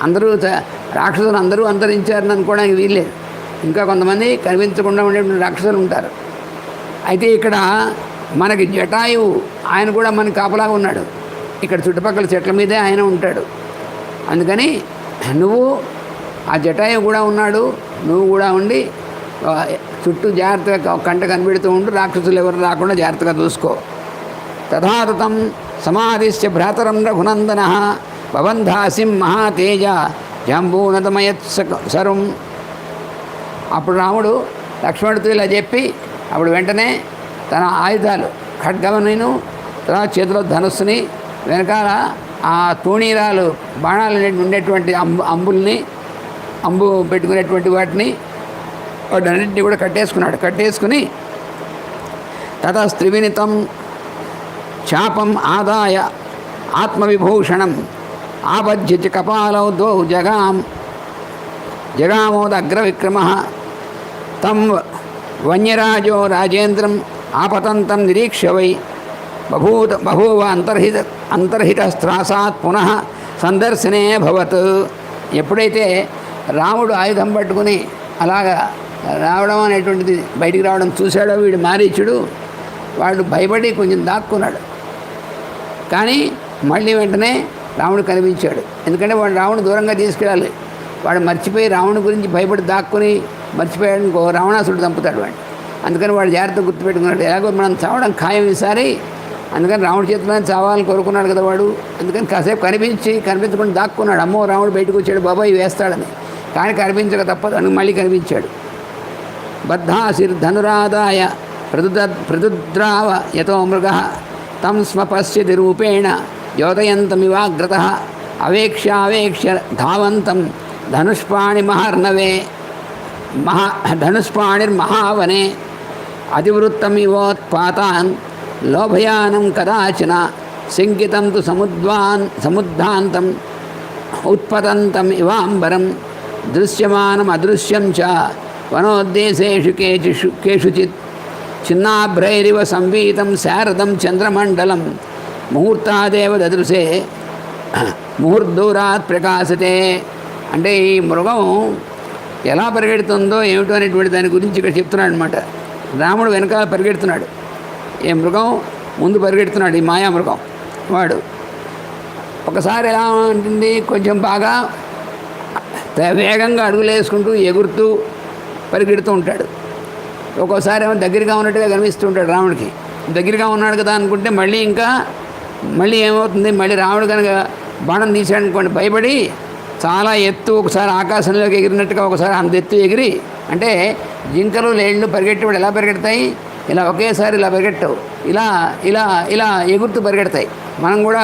S1: అందరూ రాక్షసులు అందరూ అంతరించారని అనుకోవడానికి వీల్లేదు. ఇంకా కొంతమంది కనిపించకుండా ఉండేటువంటి రాక్షసులు ఉంటారు. అయితే ఇక్కడ మనకి జటాయువు ఆయన కూడా మనకి కాపలాగా ఉన్నాడు. ఇక్కడ చుట్టుపక్కల చెట్ల మీదే ఆయన ఉంటాడు. అందుకని నువ్వు ఆ జటాయువు కూడా ఉన్నాడు, నువ్వు కూడా ఉండి చుట్టూ జాగ్రత్తగా కంట కనిపెడుతూ ఉండు. రాక్షసులు ఎవరు రాకుండా జాగ్రత్తగా చూసుకో. తథాతతం సమాధిశ్చ భ్రాతరం రఘునందన భవంధాసిం మహాతేజ జంబూనతమయత్ సరం. అప్పుడు రాముడు లక్ష్మణుడితో ఇలా చెప్పి అప్పుడు వెంటనే తన ఆయుధాలు ఖడ్గమనిను, తర్వాత చేతిలో ధనుస్సుని, వెనకాల ఆ తూణీరాలు బాణాలు ఉండేటువంటి అంబు పెట్టుకునేటువంటి వాటిని వాటన్నింటినీ కూడా కట్టేసుకున్నాడు. కట్టేసుకుని తతస్త్రివినితం చాపం ఆదాయ ఆత్మవిభూషణం ఆబధ్య కపాలౌ ద్వౌ జగామోదగ్రవిక్రమ తం వన్యరాజో రాజేంద్రం ఆపతంతం నిరీక్ష్య వై బభూవ అంతర్హితస్త్రాసాత్ పునః సందర్శనే భవత్. ఎప్పుడైతే రాముడు ఆయుధం పట్టుకుని అలాగా రావడం అనేటువంటిది బయటికి రావడం చూశాడో వీడు మారీచుడు, వాడు భయపడి కొంచెం దాక్కున్నాడు. కానీ మళ్ళీ వెంటనే రాముడు కనిపించాడు. ఎందుకంటే వాడు రావణుడు దూరంగా తీసుకెళ్ళాలి. వాడు మర్చిపోయి రావణుడి గురించి భయపడి దాక్కుని మర్చిపోయాడు ఇంకో రావణాసుడు చంపుతాడు వాడు. అందుకని వాడు జాగ్రత్తగా గుర్తుపెట్టుకున్నాడు, ఎలాగో మనం చావడం ఖాయం ఈసారి. అందుకని రాముడి చేతిలోనే చావాలని కోరుకున్నాడు కదా వాడు. అందుకని కాసేపు కనిపించకుండా దాక్కున్నాడు. అమ్మో రాముడు బయటకు వచ్చాడు, బాబాయ్ వేస్తాడని. కానీ కనిపించక తప్పదు అని మళ్ళీ కనిపించాడు. బద్ధాశిర్ధనురాదాయ ప్రదుద్రావ యతో మృగ తం స్మ పశ్యతి రూపేణ యోదయంతమివాగ్రత అవేక్ష్య ధావంతం ధనుష్పాణిమహర్ణవే ధనుష్పాణిర్మహావనే అతివృత్తమివోత్పాతాన్ లోభయానం కదాచన శంకితం తు సముద్ధాంతం ఉత్పతంతం ఇవాంబరం దృశ్యమానం అదృశ్యం చ వనోద్దేశేషు కేషుచిత్ చిన్నాభ్రైరివ సంవీతం శారదం చంద్రమండలం ముహూర్తాదేవ దదృశే ముహూర్దూరాత్ ప్రకాశతే. అంటే ఈ మృగం ఎలా పరిగెడుతుందో ఏమిటో అనేటువంటి దాని గురించి ఇక్కడ చెప్తున్నాడు అనమాట. రాముడు వెనకాల పరిగెడుతున్నాడు, ఈ మృగం ముందు పరిగెడుతున్నాడు. ఈ మాయామృగం వాడు ఒకసారి ఎలా ఉంటుంది, కొంచెం బాగా వేగంగా అడుగులు వేసుకుంటూ ఎగురుతూ పరిగెడుతూ ఉంటాడు. ఒక్కోసారి ఏమో దగ్గరగా ఉన్నట్టుగా కనిపిస్తూ ఉంటాడు రాముడికి. దగ్గరగా ఉన్నాడు కదా అనుకుంటే మళ్ళీ ఏమవుతుంది, మళ్ళీ రాముడు కనుక బాణం తీశాడు అనుకోండి, భయపడి చాలా ఎత్తు ఒకసారి ఆకాశంలోకి ఎగిరినట్టుగా ఒకసారి అంత ఎత్తు ఎగిరి, అంటే జింకలు లేళ్ళు పరిగెట్టేవాడు ఎలా పరిగెడతాయి, ఇలా ఒకేసారి ఇలా పరిగెట్టవు, ఇలా ఇలా ఇలా ఎగురుతూ పరిగెడతాయి. మనం కూడా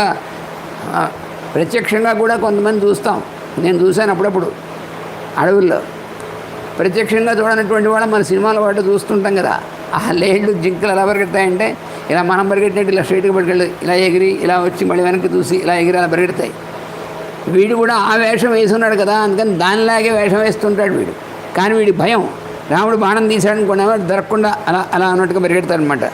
S1: ప్రత్యక్షంగా కూడా కొంతమంది చూస్తాం. నేను చూశాను అప్పుడప్పుడు అడవుల్లో. ప్రత్యక్షంగా చూడనటువంటి వాళ్ళు మన సినిమాల వాటి చూస్తుంటాం కదా. ఆ లేళ్ళు జింకలు ఎలా పరిగెడతాయంటే ఇలా మనం పరిగెట్టినట్టు ఇలా స్ట్రైట్గా పరిగెళ్ళు, ఇలా ఎగిరి ఇలా వచ్చి మళ్ళీ వెనక్కి చూసి ఇలా ఎగిరి అలా పరిగెడతాయి. వీడు కూడా ఆ వేషం వేసున్నాడు కదా, అందుకని దానిలాగే వేషం వేస్తుంటాడు వీడు. కానీ వీడి భయం, రాముడు బాణం తీశాడనుకోండి దొరకకుండా అలా అలా అన్నట్టుగా పరిగెడతాడనమాట.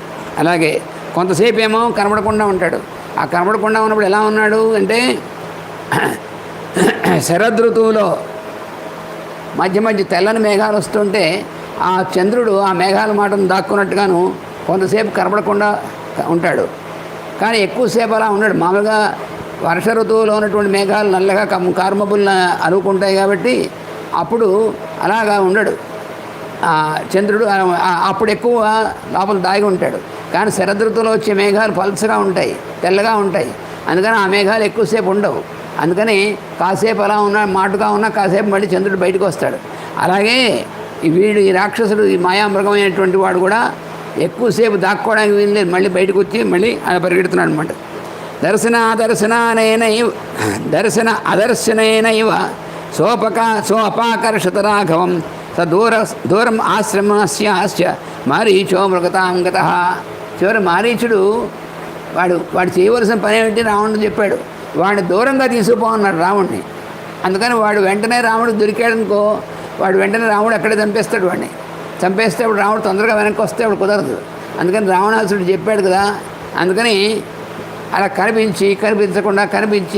S1: అలాగే కొంతసేపు ఏమో కనబడకుండా ఉంటాడు. ఆ కనబడకుండా ఉన్నప్పుడు ఎలా ఉన్నాడు అంటే శరదృతువులో మధ్య మధ్య తెల్లని మేఘాలు వస్తుంటే ఆ చంద్రుడు ఆ మేఘాల మాటను దాక్కున్నట్టుగాను కొంతసేపు కనబడకుండా ఉంటాడు. కానీ ఎక్కువసేపు అలా ఉన్నాడు. మామూలుగా వర్ష ఋతువులో ఉన్నటువంటి మేఘాలు నల్లగా కార్మబుల్ని అనుకుంటాయి కాబట్టి అప్పుడు అలాగా ఉండడు చంద్రుడు. అప్పుడు ఎక్కువ లోపల దాగి ఉంటాడు. కానీ శరదృతువులో వచ్చే మేఘాలు పల్చగా ఉంటాయి, తెల్లగా ఉంటాయి. అందుకని ఆ మేఘాలు ఎక్కువసేపు ఉండవు. అందుకని కాసేపు అలా ఉన్నా మాటుగా ఉన్నా కాసేపు మళ్ళీ చంద్రుడు బయటకు వస్తాడు. అలాగే వీడు ఈ రాక్షసుడు ఈ మాయామృగమైనటువంటి వాడు కూడా ఎక్కువసేపు దాక్కోవడానికి వీల్లేదు, మళ్ళీ బయటకు వచ్చి మళ్ళీ అలా పరిగెడుతున్నాడు అనమాట. దర్శన అదర్శనైనైవ సోపాకర్షత రాఘవం దూరం ఆశ్రమస్య మారీచో మృగతాంగత. చివరి మారీచుడు వాడు చేయవలసిన పని ఏమిటి రావణుడు చెప్పాడు. వాడిని దూరంగా తీసుకుపోన్నాడు రాముడిని. అందుకని వాడు వెంటనే రాముడు దొరికాడనుకో, వాడు వెంటనే రాముడు అక్కడే చంపేస్తాడు. వాడిని చంపేస్తే అప్పుడు రాముడు తొందరగా వెనక్కి వస్తే అప్పుడు కుదరదు. అందుకని రావణాసుడు చెప్పాడు కదా. అందుకని అలా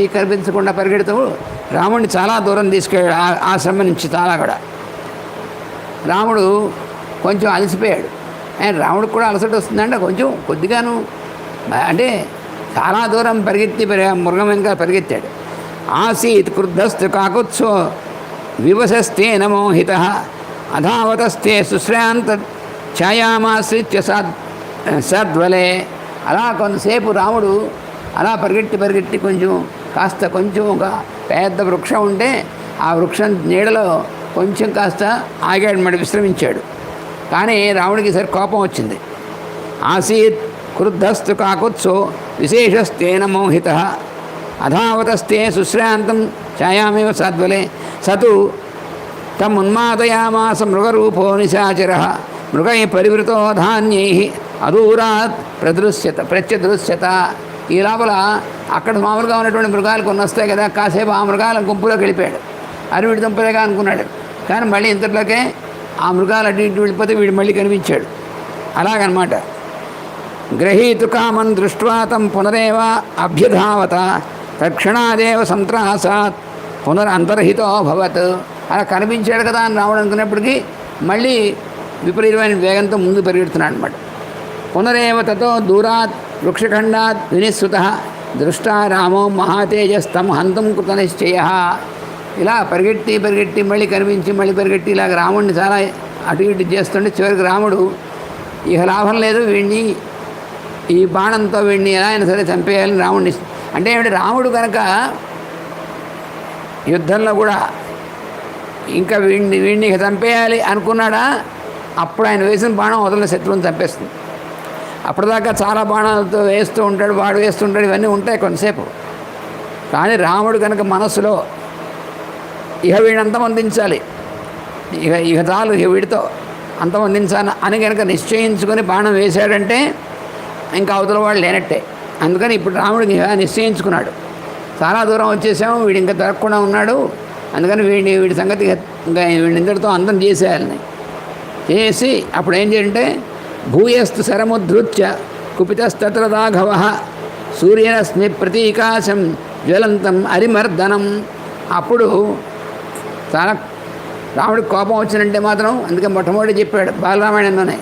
S1: కనిపించకుండా పరిగెడుతూ రాముడిని చాలా దూరం తీసుకెళ్ళాడు ఆశ్రమం నుంచి. చాలా కూడా రాముడు కొంచెం అలసిపోయాడు. రాముడికి కూడా అలసట వస్తుందంటే కొంచెం కొద్దిగాను, అంటే చాలా దూరం పరిగెత్తి మృగం వెనక పరిగెత్తాడు. ఆసీత్ క్రుద్ధస్తు కాకుత్సో వివశస్తేన మోహిత అధావతస్తే సుశ్రాంత ఛాయామాశ్రిత్య సద్వలే. అలా కొంతసేపు రాముడు అలా పరిగెట్టి కొంచెం ఒక పెద్ద వృక్షం ఉంటే ఆ వృక్షం నీడలో కొంచెం కాస్త ఆగాడు, మరి విశ్రమించాడు. కానీ రాముడికి సరి కోపం వచ్చింది. ఆసీత్ క్రుద్ధస్తు కాకుత్సో విశేషస్తేన మోహిత అధావతస్తే సుశ్రాంతం ఛాయామేవ సద్వలే సతు తమున్మాదయామాస మృగరూపో నిశాచర మృగై పరివృతో ధాన్యై అదూరాత్ ప్రత్యదృశ్యత. ఈ లోపల అక్కడ మామూలుగా ఉన్నటువంటి మృగాలు కొన్ని వస్తాయి కదా, కాసేపు ఆ మృగాల గుంపులోకి వెళ్ళిపోయాడు. అరవిడి దుంపలేగా అనుకున్నాడు. కానీ మళ్ళీ ఇంతట్లోకే ఆ మృగాలు అటు ఇటు వెళ్ళిపోతే వీడు మళ్ళీ కనిపించాడు. అలాగనమాట. గ్రహీతు కామన్ దృష్ట్వా తం పునరేవ అభ్యధావత తక్షణాదేవ సంత్రాసాత్ పునరంతర్హితో భవత్. అలా కనిపించాడు కదా అని రావడం అనుకున్నప్పటికీ మళ్ళీ విపరీతమైన వేగంతో ముందు పరిగెడుతున్నాడు అనమాట. పునరేవ తతో దూరాత్ వృక్షఖండాత్ వినిశ్రుత దృష్టా రామో మహాతేజస్తం హంతం కృత నిశ్చయ. ఇలా పరిగెట్టి పరిగెట్టి మళ్ళీ కనిపించి మళ్ళీ పరిగెట్టి ఇలాగ రాముడిని చాలా అటు ఇటు చేస్తుంటే చివరికి రాముడు ఇక లాభం లేదు, వీడిని ఈ బాణంతో వీడిని ఎలా అయినా సరే చంపేయాలని రాముడిని. అంటే ఏమిటి, రాముడు కనుక యుద్ధంలో కూడా ఇంకా వీడిని ఇక చంపేయాలి అనుకున్నాడా, అప్పుడు ఆయన వేసిన బాణం వదలని శత్రువుని చంపేస్తుంది. అప్పటిదాకా చాలా బాణాలతో వేస్తూ ఉంటాడు, వాడు వేస్తుంటాడు, ఇవన్నీ ఉంటాయి కొంతసేపు. కానీ రాముడు కనుక మనస్సులో ఇక వీడిని అంతమందించాలి, ఇక చాలు, ఇక వీడితో అంతమందించాలి అని కనుక నిశ్చయించుకొని బాణం వేశాడంటే ఇంకా అవతల వాడు లేనట్టే. అందుకని ఇప్పుడు రాముడికి నిశ్చయించుకున్నాడు, చాలా దూరం వచ్చేసాము, వీడు ఇంకా దొరకకుండా ఉన్నాడు, అందుకని వీడి సంగతి ఇంకా వీడి ఇంతటితో అంతం చేసేయాలని చేసి అప్పుడు ఏం చేయంటే భూయస్తు శరముద్ధృత్య కుపితస్తత్ర రాఘవ సూర్యరశ్మి ప్రతీకాశం జ్వలంతం అరిమర్దనం. అప్పుడు చాలా రాముడికి కోపం వచ్చినంటే మాత్రం, అందుకే మొట్టమొదటి చెప్పాడు బాలరామాయణంలోనే,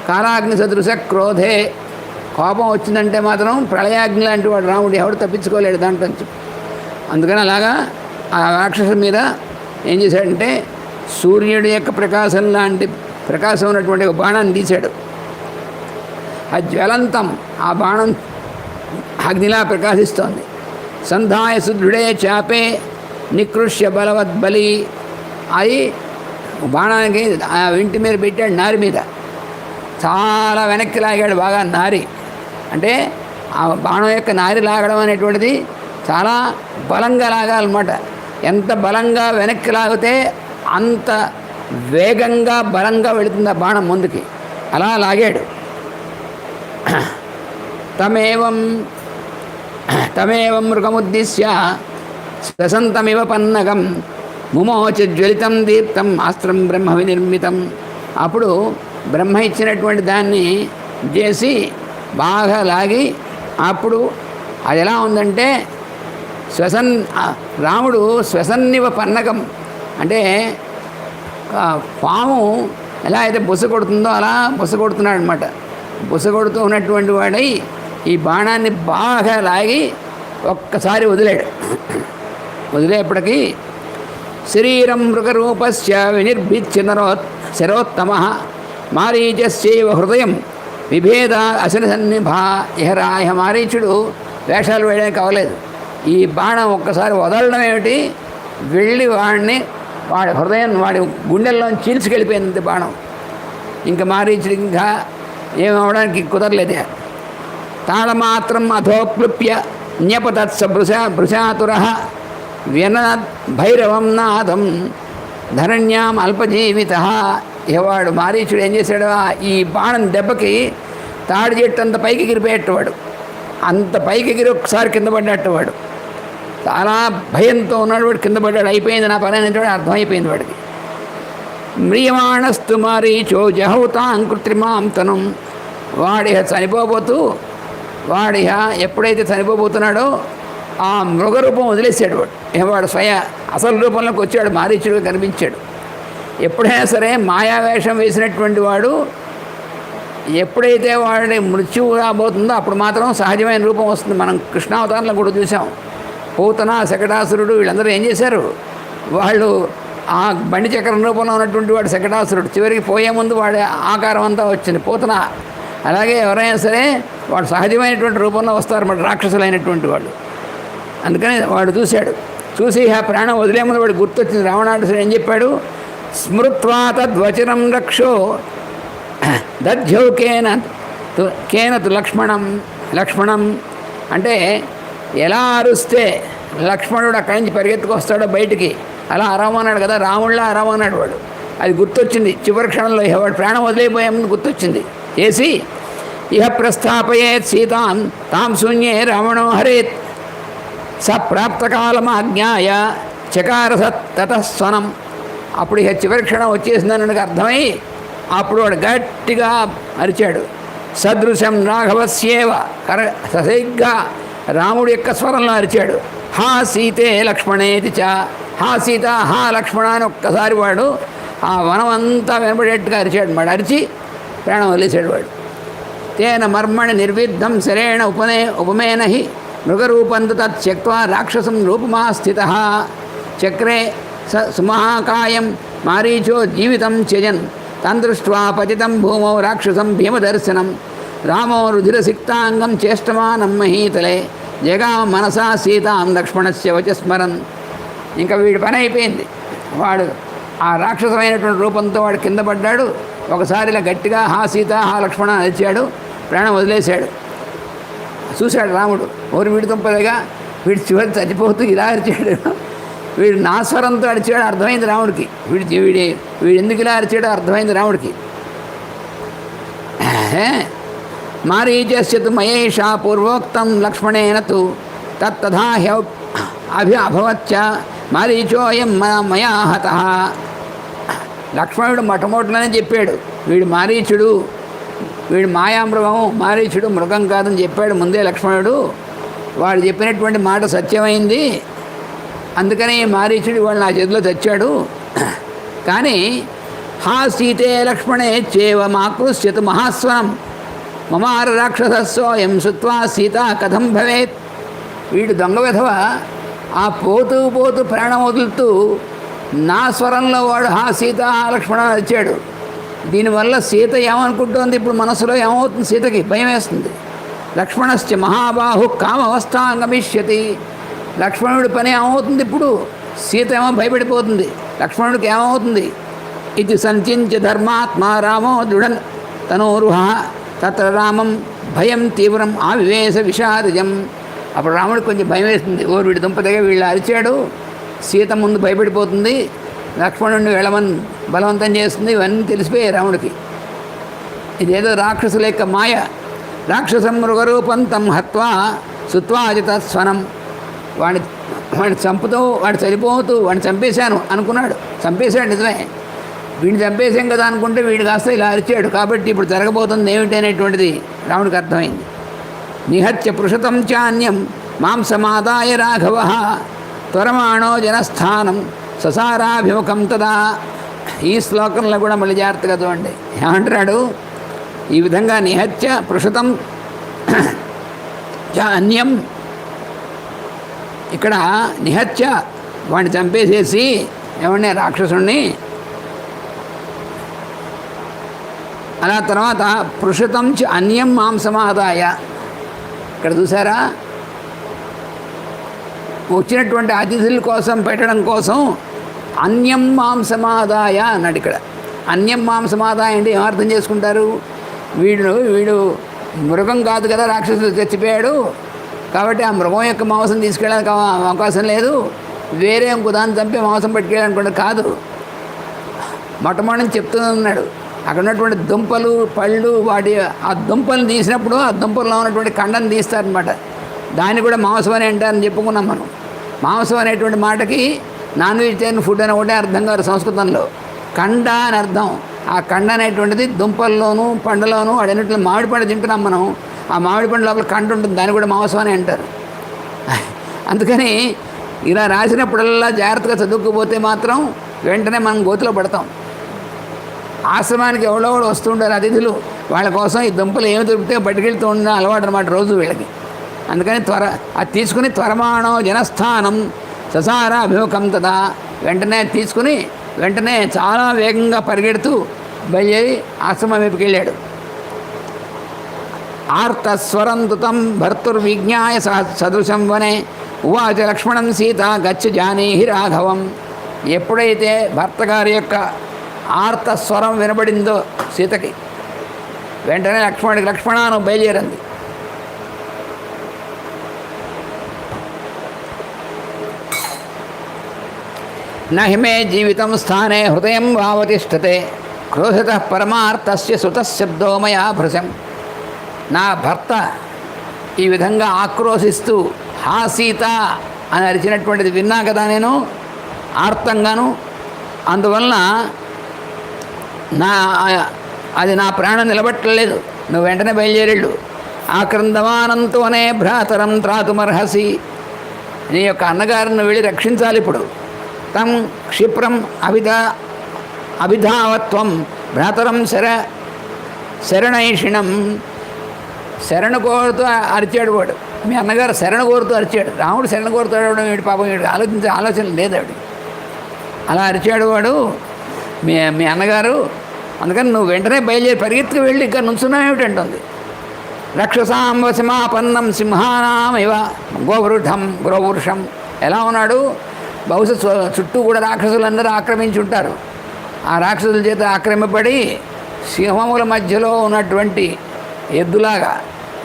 S1: కాలాగ్ని సదృశ క్రోధే. కోపం వచ్చిందంటే మాత్రం ప్రళయాగ్ని లాంటి వాడు రాముడు, ఎవడు తప్పించుకోలేడు దాంట్లో. అందుకని అలాగా ఆ రాక్షసుల మీద ఏం చేశాడంటే సూర్యుడి యొక్క ప్రకాశం లాంటి ప్రకాశం ఉన్నటువంటి ఒక బాణాన్ని తీశాడు. ఆ జ్వలంతం, ఆ బాణం అగ్నిలా ప్రకాశిస్తోంది. సంధాయ సుదృఢే చాపే నికృష్య బలవద్బలి. అది బాణానికి ఆ ఇంటి మీద పెట్టాడు, నారి మీద చాలా వెనక్కి లాగాడు బాగా. నారి అంటే ఆ బాణం యొక్క నారి లాగడం అనేటువంటిది చాలా బలంగా లాగాలన్నమాట. ఎంత బలంగా వెనక్కి లాగితే అంత వేగంగా బలంగా వెళుతుంది ఆ బాణం ముందుకి. అలా లాగాడు. తమేవం మృగముద్దిశ్య శ్వసంతమివ పన్నగం ముమోచ జ్వలితం దీప్తం అస్త్రం బ్రహ్మ వినిర్మితం. అప్పుడు బ్రహ్మ ఇచ్చినటువంటి దాన్ని చేసి బాగా లాగి, అప్పుడు అది ఎలా ఉందంటే రాముడు శ్వసన్నివ పన్నగం అంటే పాము ఎలా అయితే బుస కొడుతుందో అలా బుస కొడుతున్నాడు అనమాట. బుస కొడుతూ ఉన్నటువంటి వాడై ఈ బాణాన్ని బాగా లాగి ఒక్కసారి వదిలాడు. వదిలేప్పటికీ శరీరం మృగరూపస్య వినిర్భిత్య శరోత్తమ మారీచస్యైవ హృదయం విభేద అశని సన్నిభా. ఇహ మారీచుడు వేషాలు వేయడానికి అవ్వలేదు. ఈ బాణం ఒక్కసారి వదలడం ఏమిటి, వెళ్ళి వాడి హృదయం వాడి గుండెల్లో చీల్చుకెళ్ళిపోయింది బాణం. ఇంకా మారీచుడు ఇంకా ఏమవడానికి కుదరలేదే. తాళమాత్రం అధోక్లుప్య న్యపతత్స భృశాతుర వ్యనద్ భైరవం నాదం ధరణ్యాం అల్పజీవిత. ఇవాడు మారీచుడు ఏం చేశాడు, ఈ బాణం దెబ్బకి తాడి చెట్టు అంత పైకి ఎగిరిపోయేటవాడు. అంత పైకి ఎగిరి ఒకసారి కింద పడ్డట్టువాడు. చాలా భయంతో ఉన్నాడు వాడు. కింద పడ్డాడు, అయిపోయింది నా పని అనేటువంటి అర్థమైపోయింది వాడికి. మ్రియమాణస్తు మారీచో జహౌతాం కృత్రిమాం తనం. వాడి చనిపోబోతూ ఎప్పుడైతే చనిపోబోతున్నాడో ఆ మృగరూపం వదిలేసాడు వాడు. వాడు అసలు రూపంలోకి వచ్చాడు, మారీచుడుగా కనిపించాడు. ఎప్పుడైనా సరే మాయావేషం వేసినటువంటి వాడు ఎప్పుడైతే వాడి మృత్యువు రాబోతుందో అప్పుడు మాత్రం సహజమైన రూపం వస్తుంది. మనం కృష్ణావతారంలో కూడా చూసాం. పూతన శకటాసురుడు వీళ్ళందరూ ఏం చేశారు, వాళ్ళు ఆ బండి చక్రం రూపంలో ఉన్నటువంటి వాడు శకటాసురుడు చివరికి పోయే ముందు వాడి ఆకారం అంతా వచ్చింది పూతన. అలాగే ఎవరైనా సరే వాడు సహజమైనటువంటి రూపంలో వస్తారు మన రాక్షసులైనటువంటి వాళ్ళు. అందుకని వాడు చూసి ఆ ప్రాణం వదిలే ముందు వాడు గుర్తొచ్చింది. రావణాసుడు ఏం చెప్పాడు, స్మృత్వా తద్వచనం రక్షో దధ్యౌ కేన తు లక్ష్మణం అంటే ఎలా అరుస్తే లక్ష్మణుడు అక్కడి నుంచి పరిగెత్తుకొస్తాడో బయటికి అలా అరవమన్నాడు కదా, రాముళ్ళ అరవమన్నాడు వాడు. అది గుర్తొచ్చింది చివరి క్షణంలో. వాడు ప్రాణం వదిలేపోయే ముందు గుర్తొచ్చింది. చేసి ఇహ ప్రస్థాపయేత్ సీతాం తాం శూన్యే రావణో హరేత్ స ప్రాప్తకాలమాజ్ఞాయ చకార తతస్వనం. అప్పుడు ఇక చివరి క్షణం వచ్చేసిందని నాకు అర్థమై అప్పుడు వాడు గట్టిగా అరిచాడు. సదృశం రాఘవస్యేవ ససైగ్గా రాముడి యొక్క స్వరంలో అరిచాడు. హా సీతే లక్ష్మణేతి చ హా సీత హా లక్ష్మణ అని ఒక్కసారి వాడు ఆ వనం అంతా వినపడేట్టుగా అరిచాడు వాడు. అరిచి ప్రాణం వదిలేసాడు వాడు. తేన మర్మణి నిర్విద్ధం శరేణ ఉపమేన హి మృగరూపంతు తత్యక్వా రాక్షసం రూపమా స్థిత చక్రే సుమహాకాయం మారీచో జీవితం త్యజన్ తందృష్ట్వా పతితం భూమౌ రాక్షసం భీమదర్శనం రామో రుధిరసిక్తాంగం చేష్టమానం మహీతలే జగా మనసా సీతాం లక్ష్మణస్య వచస్మరన్. ఇంకా వీడి పని అయిపోయింది. వాడు ఆ రాక్షసమైనటువంటి రూపంతో వాడు కింద పడ్డాడు. ఒకసారి ఇలా గట్టిగా హా సీత హా లక్ష్మణ అరిచాడు, ప్రాణం వదిలేశాడు. చూశాడు రాముడు, ఓరి వీడి తుంపలేగా వీడి చివరి చచ్చిపోతూ ఇలా అరిచాడు. వీడు నాస్వరంతో అరిచాడు, అర్థమైంది రాముడికి. వీడు ఎందుకు ఇలా అరిచాడో అర్థమైంది రాముడికి. మారీచస్యతు మయేషా పూర్వోక్తం లక్ష్మణేన తు తత్తథా అభవచ్చ మారీచోయం మయా హతః. లక్ష్మణుడు మొట్టమొదటిలోనే చెప్పాడు, వీడు మారీచుడు, వీడు మాయామృగం, మారీచుడు మృగం కాదని చెప్పాడు ముందే లక్ష్మణుడు. వాడు చెప్పినటువంటి మాట సత్యమైంది, అందుకని మారీచుడు వాడు నా చేతిలో తెచ్చాడు. కానీ హా సీతే లక్ష్మణే చేవ మాకృష్యతు మహాస్వనం మమార రాక్షసస్సోయం శుత్వా సీత కథం భవేత్. వీడు దొంగ విధవ ఆ పోతూ పోతూ ప్రాణం వదులుతూ నా స్వరంలో వాడు హా సీత హా లక్ష్మణ వచ్చాడు. దీనివల్ల సీత ఏమనుకుంటోంది, ఇప్పుడు మనసులో ఏమవుతుంది, సీతకి భయం వేస్తుంది. లక్ష్మణశ్చ మహాబాహు కామవస్థాంగమిష్యతి. లక్ష్మణుడి పని ఏమవుతుంది, ఇప్పుడు సీత ఏమో భయపడిపోతుంది, లక్ష్మణుడికి ఏమవుతుంది. ఇది సంచించ ధర్మాత్మా రామో దృఢన్ తనోరుహ తత్ర రామం భయం తీవ్రం ఆవివేశ విషాదజం. అప్పుడు రాముడికి కొంచెం భయం వేస్తుంది, ఓ వీడి దుంపదగా వీళ్ళు అరిచాడు, సీత ముందు భయపడిపోతుంది, లక్ష్మణుడిని వెళ్ళమని బలవంతం చేస్తుంది. ఇవన్నీ తెలిసిపోయాయి రాముడికి. ఇదేదో రాక్షసుల యొక్క మాయ. రాక్షసం మృగరూపంతం హత్వా సుత్వాజిత స్వనం. వాడిని చంపుతూ వాడు చనిపోతూ వాడిని చంపేశాను అనుకున్నాడు, చంపేశాడు నిజమే. వీడిని చంపేశాం కదా అనుకుంటే వీడు కాస్త ఇలా అరిచాడు, కాబట్టి ఇప్పుడు జరగబోతుంది ఏమిటి అనేటువంటిది రాముడికి అర్థమైంది. నిహత్య పృషతం చాన్యం మాంసమాదాయ రాఘవ త్వరమాణో జనస్థానం ససారాభిముఖం తదా. ఈ శ్లోకంలో కూడా మళ్ళీ జాగ్రత్తగా చూడండి ఏమంటున్నాడు. ఈ విధంగా నిహత్య పృషతం చ అన్యం, ఇక్కడ నిహత్య వాడిని చంపేసేసి ఏమన్నా రాక్షసుణ్ణి, అలా తర్వాత పృషతం చ అన్యం మాంసమాదాయ. ఇక్కడ చూసారా, వచ్చినటువంటి అతిథుల కోసం పెట్టడం కోసం అన్యం మాంసమాదాయ అన్నాడు. ఇక్కడ అన్యం మాంసమాదాయ అంటే ఏమర్థం చేసుకుంటారు, వీడు మృగం కాదు కదా, రాక్షసుడు చచ్చిపోయాడు కాబట్టి ఆ మృగం యొక్క మాంసం తీసుకెళ్ళడానికి అవకాశం లేదు, వేరే ఇంకో దాన్ని చంపి మాంసం పట్టుకెళ్ళాలనుకుంటే కాదు. మొట్టమొదటి చెప్తున్నాడు, అక్కడ ఉన్నటువంటి దుంపలు పళ్ళు వాటి ఆ దుంపలు తీసినప్పుడు ఆ దుంపల్లో ఉన్నటువంటి కండను తీస్తారనమాట. దాన్ని కూడా మాంసం అని అంటారని చెప్పుకున్నాం మనం. మాంసం అనేటువంటి మాటకి నాన్ వెజిటేరియన్ ఫుడ్ అని ఒకటే అర్థం కాదు సంస్కృతంలో, కండ అని అర్థం. ఆ కండ అనేటువంటిది దుంపల్లోనూ పండులోనూ వాడన్నింటిలో మామిడి పండు తింటున్నాం మనం, ఆ మామిడి పండు లోపల కండ ఉంటుంది, దాన్ని కూడా మాంసం అని అంటారు. అందుకని ఇలా రాసినప్పుడల్లా జాగ్రత్తగా చదువుకుపోతే మాత్రం వెంటనే మనం గోతిలో పడతాం. ఆశ్రమానికి ఎవరో వస్తుంటారు అతిథులు, వాళ్ళ కోసం ఈ దుంపలు ఏమి దొరికితే పట్టుకెళ్తూ ఉన్న అలవాటు అనమాట రోజు వీళ్ళకి. అందుకని అది తీసుకుని త్వరమాణో జనస్థానం ససార అభిముఖం తదా, వెంటనే తీసుకుని వెంటనే చాలా వేగంగా పరిగెడుతూ బయలుదేరి ఆశ్రమం వైపుకి వెళ్ళాడు. ఆర్తస్వరంతుతం భర్తుర్విజ్ఞాయ సదృశం వనే ఉవాచ లక్ష్మణం సీత గచ్చ జానీహి రాఘవం. ఎప్పుడైతే భర్త గారి యొక్క ఆర్తస్వరం వినబడిందో సీతకి, వెంటనే లక్ష్మణాను బయలుదేరింది. నహిమే జీవితం స్థానే హృదయం వావతిష్టతే క్రోధిత పరమార్థస్య సుతశబ్దో మయా భృశం. నా భర్త ఈ విధంగా ఆక్రోశిస్తూ హా సీత అని అరిచినటువంటిది విన్నా కదా నేను ఆర్తంగాను, అందువలన అది నా ప్రాణం నిలబట్టలేదు, నువ్వు వెంటనే బయలుదేరేళ్ళు. ఆక్రందమానంతోనే భ్రాతరం త్రాతుమర్హసి, నీ యొక్క అన్నగారిని వెళ్ళి రక్షించాలి. ఇప్పుడు తం క్షిప్రం అభిధావత్వం భ్రాతరం శరణైషిణం. శరణు కోరుతూ అరిచాడు వాడు. మీ అన్నగారు శరణు కోరుతూ అరిచాడు. రాముడు శరణు కోరుతూ అడవడం ఏమిటి పాపం, ఏమిటి ఆలోచన లేదు ఆవిడ. అలా అరిచాడు వాడు మీ అన్నగారు. అందుకని నువ్వు వెంటనే బయలుదేరి పరిగెత్తుకు వెళ్ళి ఇక్కడ నుంచున్నావు ఏమిటంటుంది. రక్షసాం వశమాపన్నం సింహానామివ గోవృషం. ఎలా ఉన్నాడు? బహుశా చుట్టూ కూడా రాక్షసులందరూ ఆక్రమించి ఉంటారు. ఆ రాక్షసుల చేత ఆక్రమింపబడి సింహముల మధ్యలో ఉన్నటువంటి ఎద్దులాగా.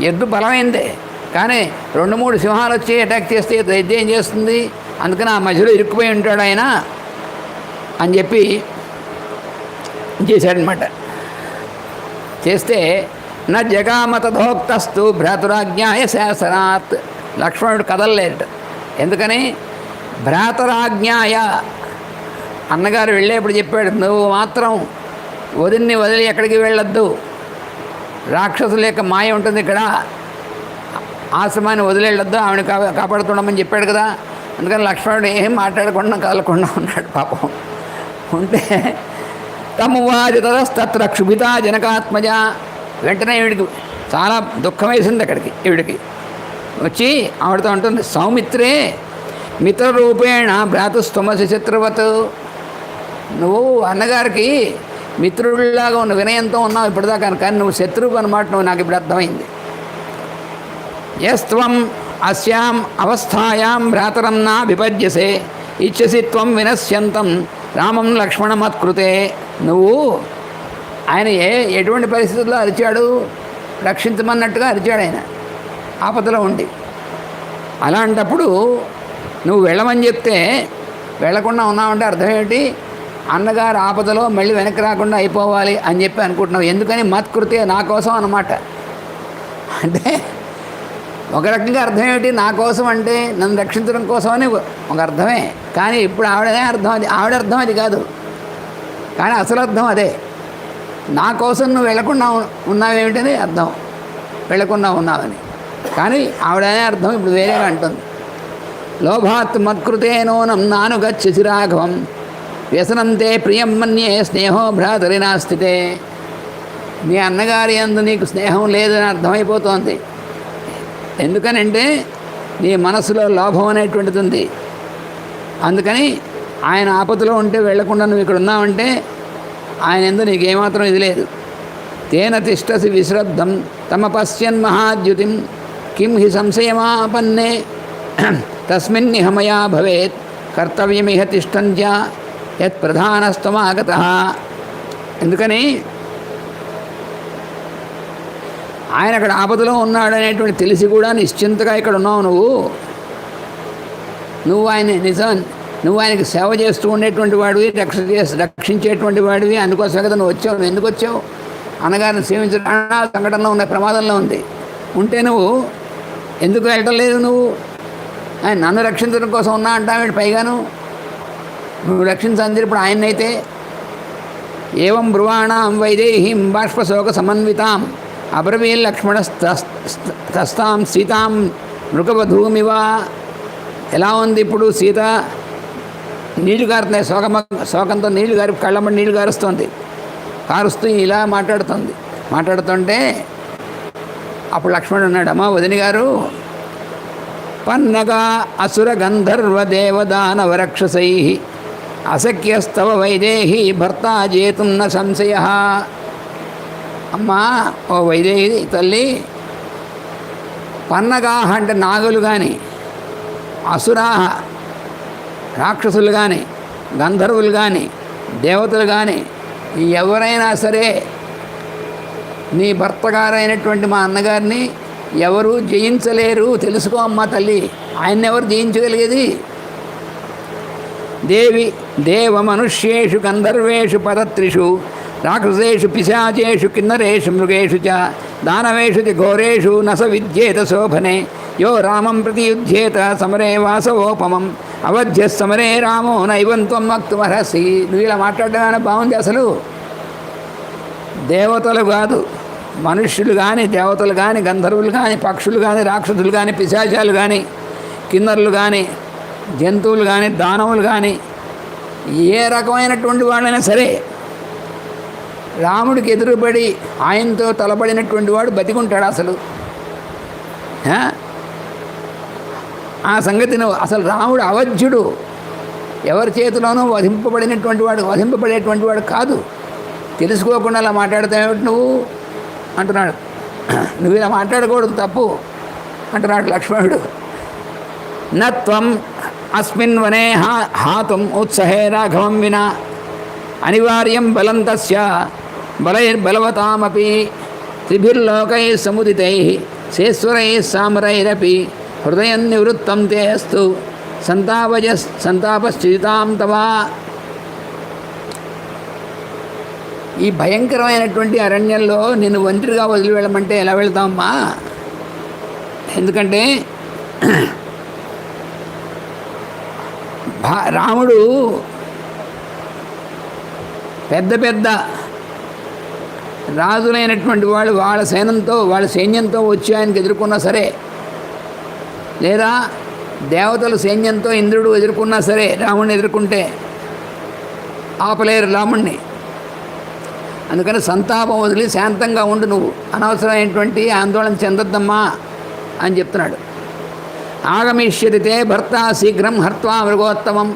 S1: ఎద్దు బలమైందే, కానీ 2-3 సింహాలు వచ్చి అటాక్ చేస్తే ఎద్దు ఏం చేస్తుంది? అందుకని ఆ మధ్యలో ఇరుక్కుపోయి ఉంటాడు ఆయన అని చెప్పి చేశాడనమాట. చేస్తే నా జగామతధోక్తస్తు భ్రాతురాజ్ఞాయ శాసనాత్. లక్ష్మణుడు కదలలేట. ఎందుకని? భ్రాతరాజ్ఞాయ, అన్నగారు వెళ్ళేప్పుడు చెప్పాడు, నువ్వు మాత్రం వదిన్ని వదిలి ఎక్కడికి వెళ్ళొద్దు. రాక్షసుల యొక్క మాయ ఉంటుంది ఇక్కడ, ఆశ్రమాన్ని వదిలేళ్ళొద్దు, ఆవిడ కాపాడుతుండమని చెప్పాడు కదా. అందుకని లక్ష్మణుడు ఏం మాట్లాడకుండా కదలకుండా ఉన్నాడు పాపం. ఉంటే తమువాది తదస్తత్ర క్షుభిత జనకాత్మజ. వెంటనే ఈవిడికి చాలా దుఃఖం వేసింది. అక్కడికి ఈవిడికి వచ్చి ఆవిడతో ఉంటుంది, సౌమిత్రే మిత్రరూపేణ భ్రాతుస్తమసి శత్రువత్. నువ్వు అన్నగారికి మిత్రుడిలాగా ఉన్న వినయంతో ఉన్నావు ఇప్పటిదాకా, కానీ నువ్వు శత్రువు అన్నమాట. నువ్వు నాకు ఇప్పుడు అర్థమైంది. యస్త్వం అస్యాం అవస్థాయాం భ్రాతరం నా విపద్యసే ఇచ్చసి త్వం వినశ్యంతం రామం లక్ష్మణమత్కృతే. నువ్వు ఆయన ఎటువంటి పరిస్థితుల్లో అరిచాడు? రక్షించమన్నట్టుగా అరిచాడు ఆయన ఆపదలో ఉండి. అలాంటప్పుడు నువ్వు వెళ్ళమని చెప్తే వెళ్లకుండా ఉన్నావంటే అర్థం ఏంటి? అన్నగారు ఆపదలో మళ్ళీ వెనక్కి రాకుండా అయిపోవాలి అని చెప్పి అనుకుంటున్నావు. ఎందుకని? మత్కృతే, నా కోసం అన్నమాట. అంటే ఒక రకంగా అర్థం ఏమిటి? నా కోసం అంటే నన్ను రక్షించడం కోసం అని ఒక అర్థమే. కానీ ఇప్పుడు ఆవిడనే అర్థం, అది ఆవిడ అర్థం అది కాదు. కానీ అసలు అర్థం అదే. నా కోసం నువ్వు వెళ్లకుండా ఉన్నావేమిటని అర్థం, వెళ్లకుండా ఉన్నావని. కానీ ఆవిడనే అర్థం ఇప్పుడు వేరేగా అంటుంది. లోభాత్ మత్కృతేనోనం నానుగచ్చసి రాఘవం వ్యసనంతే ప్రియం మన్యే స్నేహో భ్రాతరినా స్థితే. నీ అన్నగారి యందు నీకు స్నేహం లేదని అర్థమైపోతోంది. ఎందుకనంటే నీ మనసులో లోభం అనేటువంటిది ఉంది. అందుకని ఆయన ఆపదలో ఉంటే వెళ్లకుండా నువ్వు ఇక్కడ ఉన్నావంటే ఆయన యందు నీకేమాత్రం ఇది లేదు. తేన తిష్టసి విశ్రబ్ధం తమ పశ్యన్ మహాద్యుతిం కిం హి సంశయమాపన్నే తస్మిన్నిహ మయా భవేత్ కర్తవ్యమిహ తిష్టంచ యత్ ప్రధానస్తమాగతః. ఎందుకని ఆయన అక్కడ ఆపదలో ఉన్నాడనేటువంటి తెలిసి కూడా నిశ్చింతగా ఇక్కడ ఉన్నావు నువ్వు ఆయన నువ్వు ఆయనకి సేవ చేస్తూ ఉండేటువంటి వాడివి, రక్షించేటువంటి వాడివి. అందుకోసం కదా నువ్వు వచ్చావు. నువ్వు ఎందుకు వచ్చావు? అన్నగారిని సేవించడం సంఘటనలో ఉన్న ప్రమాదంలో ఉంది. ఉంటే నువ్వు ఎందుకు వెళ్ళటం లేదు? నువ్వు ఆయన నన్ను రక్షించడం కోసం ఉన్నా అంటావేంటి? పైగాను నువ్వు రక్షించంది ఇప్పుడు ఆయన్నైతే. ఏవం బ్రువాణాం వైదేహీం బాష్పశోక సమన్వితాం అబ్రవీల్ లక్ష్మణస్తస్తాం సీతాం మృగవధూమివ. ఎలా ఉంది ఇప్పుడు సీత? నీళ్లు గారుతున్నాయి, శోకంతో నీళ్లు గారి కళ్ళమ్మడి నీళ్లు కారుస్తూ ఇలా మాట్లాడుతుంటే అప్పుడు లక్ష్మణుడు అన్నాడు, అమ్మా వదిని గారు, పన్నగా అసుర గంధర్వ దేవదానవ రక్షసై అసఖ్యస్తవ వైదేహి భర్త జేతుం న సంశయ. అమ్మా ఓ వైదేహి తల్లి, పన్నగాహ అంటే నాగులు కానీ, అసురాహ రాక్షసులు కానీ, గంధర్వులు కానీ, దేవతలు కానీ ఎవరైనా సరే నీ భర్త గారైనటువంటి మా అన్నగారిని ఎవరు జయించలేరు. తెలుసుకో అమ్మా తల్లి, ఆయన్ని ఎవరు జయించగలిగేది? దేవ మనుష్యేషు గంధర్వేషు పరత్రిషు రాక్షసేషు పిశాచేషు కిన్నరేషు మృగేషు చ దానవేషు చ ఘోరేషు నస విద్యేత శోభనే యో రామం ప్రతియుధ్యేత సమరే వాసవోపమం అవధ్య సమరే రామో నైవంత్వం వక్తుమర్హసి. నువ్వు ఇలా మాట్లాడడం బాగుంది. అసలు దేవతలు కాదు, మనుష్యులు కానీ, దేవతలు కానీ, గంధర్వులు కానీ, పక్షులు కానీ, రాక్షసులు కానీ, పిశాచాలు కానీ, కిన్నరులు కానీ, జంతువులు కానీ, దానవులు కానీ ఏ రకమైనటువంటి వాళ్ళైనా సరే రాముడికి ఎదురుపడి ఆయనతో తలపడినటువంటి వాడు బతికుంటాడు అసలు. ఆ సంగతిని అసలు రాముడు అవధ్యుడు, ఎవరి చేతిలోనూ వధింపబడేటువంటి వాడు కాదు. తెలుసుకోకుండా అలా మాట్లాడతావేమిటి నువ్వు అంటున్నాడు. నువ్వు ఇలా మాట్లాడకూడదు, తప్పు అంటున్నాడు లక్ష్మణుడు. నత్వం అస్మిన్ వనే హాతుం ఉత్సహే రాఘవం వినా అనివార్యం బలం తస్య బలైర్బలవతామపి త్రిభిర్లోకై సముదితై శేశ్వరై సామరైరపి హృదయం నివృత్తం తే అస్తు సంతాపశ్చితాం తవా. ఈ భయంకరమైనటువంటి అరణ్యంలో నిన్ను ఒంటరిగా వదిలి వెళ్ళమంటే ఎలా వెళ్తామమ్మా? ఎందుకంటే రాముడు పెద్ద పెద్ద రాజులైనటువంటి వాళ్ళు వాళ్ళ సైన్యంతో వచ్చి ఆయనకు ఎదుర్కొన్నా సరే, లేదా దేవతల సైన్యంతో ఇంద్రుడు ఎదుర్కొన్నా సరే, రాముడిని ఎదుర్కొంటే ఆపలేరు రాముడిని. అందుకని సంతాపం వదిలి శాంతంగా ఉండు, నువ్వు అనవసరమైనటువంటి ఆందోళన చెందొద్దమ్మా అని చెప్తున్నాడు. ఆగమిష్యతితే భర్త శీఘ్రం హర్త్వా మృగోత్తమం.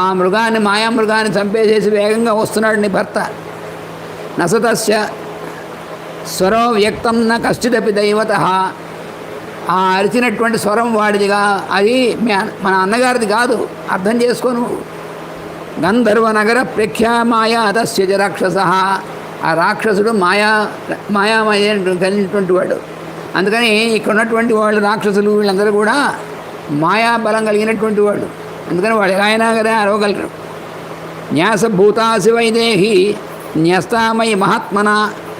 S1: ఆ మృగాన్ని, మాయామృగాన్ని చంపేసేసి వేగంగా వస్తున్నాడు నీ భర్త. నసతస్య స్వరో వ్యక్తం న కశ్చిదపి దైవత. ఆ అరిచినటువంటి స్వరం వాడిదిగా, అది మన అన్నగారిది కాదు, అర్థం చేసుకోను. గంధర్వ నగర ప్రేక్ష మాయా తస్య చ రాక్షస. ఆ రాక్షసుడు మాయామయ కలిగినటువంటి వాడు. అందుకని ఇక్కడ ఉన్నటువంటి వాళ్ళు రాక్షసులు వీళ్ళందరూ కూడా మాయాబలం కలిగినటువంటి వాడు. అందుకని వాళ్ళు ఎలా అయినా కదా అరవగలరు. న్యాసభూతాసి వైదేహి న్యస్తామయి మహాత్మన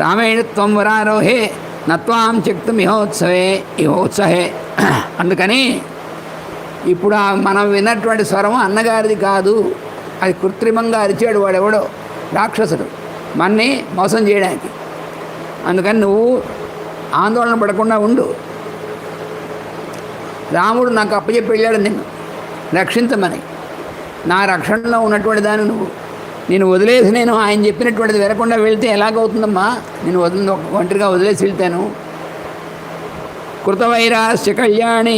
S1: రామేణత్వం వరారోహే నత్వాం చెక్తుం ఇహోత్సహే. అందుకని ఇప్పుడు మనం విన్నటువంటి స్వరం అన్నగారిది కాదు, అది కృత్రిమంగా అరిచాడు వాడెవడో రాక్షసుడు మన్ని మోసం చేయడానికి. అందుకని నువ్వు ఆందోళన పడకుండా ఉండు. రాముడు నాకు అప్పచెప్పి వెళ్ళాడు నిన్ను రక్షించమని. నా రక్షణలో ఉన్నటువంటి దాన్ని నేను వదిలేసి నేను ఆయన చెప్పినటువంటిది వినకుండా వెళ్తే ఎలాగవుతుందమ్మా? నేను ఒంటరిగా వదిలేసి వెళ్తాను. కృతవైరాస్య కళ్యాణి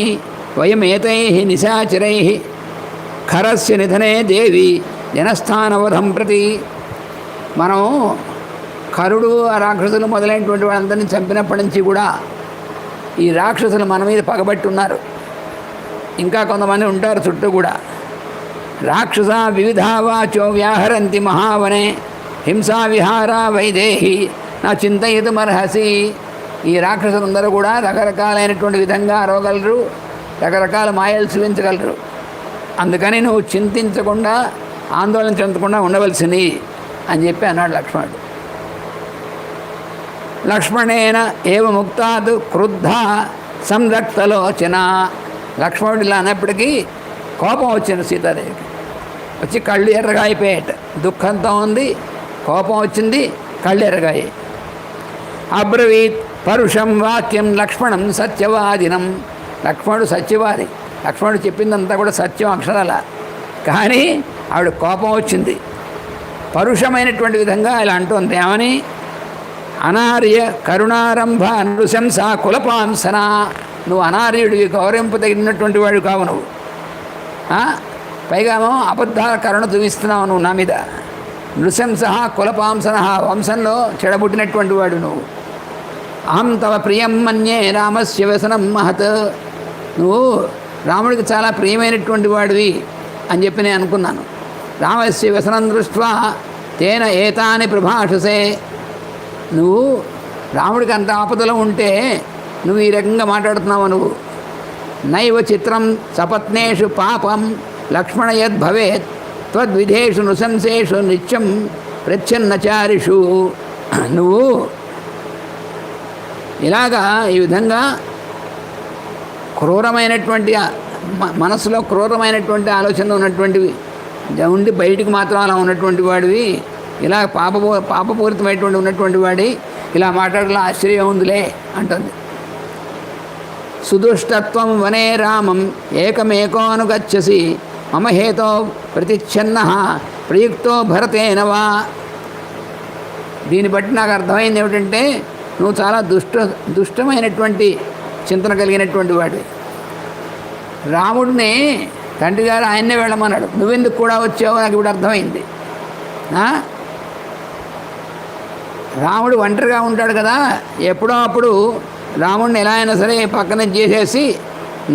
S1: వయమేతై నిశాచరై ఖరస్య నిధనే దేవి జనస్థానవధం ప్రతి. మనం కరుడు, ఆ రాక్షసులు మొదలైనటువంటి వాళ్ళందరినీ చంపినప్పటి నుంచి కూడా ఈ రాక్షసులు మన మీద పగబట్టి ఉన్నారు. ఇంకా కొంతమంది ఉంటారు చుట్టూ కూడా. రాక్షస వివిధావాచో వ్యాహరంతి మహావనే హింసా విహార వైదేహి నా చింతయితుమర్హసి. ఈ రాక్షసులందరూ కూడా రకరకాలైనటువంటి విధంగా అరవగలరు, రకరకాల మాయలు చూపించగలరు. అందుకని నువ్వు చింతించకుండా, ఆందోళన చెందకుండా ఉండవలసింది అని చెప్పి అన్నాడు లక్ష్మణుడు. లక్ష్మణేన ఏవ ముక్తాత్ క్రుద్ధ సంరక్తలోచన. లక్ష్మణుడు ఇలా అన్నప్పటికీ కోపం వచ్చింది సీతాదేవికి. వచ్చి కళ్ళు ఎర్రగా అయిపోయాట. దుఃఖంతో ఉంది, కోపం వచ్చింది, కళ్ళు ఎర్రగాయి. అబ్రవీత్ పరుషం వాక్యం లక్ష్మణం సత్యవాదినం. లక్ష్మణుడు సత్యవాది. లక్ష్మణుడు చెప్పిందంతా కూడా సత్యం అక్షరాల. కానీ ఆవిడ కోపం వచ్చింది. పరుషమైనటువంటి విధంగా ఇలా అంటుంది. ఏమని? అనార్య కరుణారంభ నృశంస కులపాంసన. నువ్వు అనార్యుడివి, గౌరవింపదగినటువంటి వాడు కావు నువ్వు. పైగామో అబద్ధాల కరుణ చూపిస్తున్నావు నువ్వు నా మీద. నృశంస కులపాంసన, వంశంలో చెడబుట్టినటువంటి వాడు నువ్వు. అహం తవ ప్రియం మన్యే రామస్య వ్యసనం మహత్. నువ్వు రాముడికి చాలా ప్రియమైనటువంటి వాడివి అని చెప్పి నేను అనుకున్నాను. రామస్య వ్యసనం దృష్ట్వా తేన ఏతాని ప్రభాషసే. నువ్వు రాముడికి అంత ఆపదలో ఉంటే నువ్వు ఈ రకంగా మాట్లాడుతున్నావు. నువ్వు నైవ చిత్రం సపత్నేషు పాపం లక్ష్మణ యద్భవేత్ త్వద్విధేషు నృశంసేషు నిత్యం ప్రచ్ఛన్నచారిషు. నువ్వు ఇలాగా ఈ విధంగా క్రూరమైనటువంటి మనసులో క్రూరమైనటువంటి ఆలోచనలు ఉన్నటువంటివి ఉండి బయటికి మాత్రం అలా ఉన్నటువంటి వాడివి, ఇలా పాపపూరితమైనటువంటి ఉన్నటువంటి వాడి ఇలా మాట్లాడలా ఆశ్చర్యం ఉందిలే అంటుంది. సుదుష్టత్వం వనే రామం ఏకమేకోనుగచ్చసి మమ హేతో ప్రతిచ్ఛన్న ప్రయుక్తో భరతేన వా. దీన్ని బట్టి నాకు అర్థమైంది ఏమిటంటే నువ్వు చాలా దుష్టమైనటువంటి చింతన కలిగినటువంటి వాడు. రాముడిని తండ్రి గారు ఆయన్నే వెళ్ళమన్నాడు, నువ్వెందుకు కూడా వచ్చావు నాకు ఇప్పుడు అర్థమైంది. రాముడు ఒంటరిగా ఉంటాడు కదా, ఎప్పుడో అప్పుడు రాముడిని ఎలా అయినా సరే పక్కన చేసేసి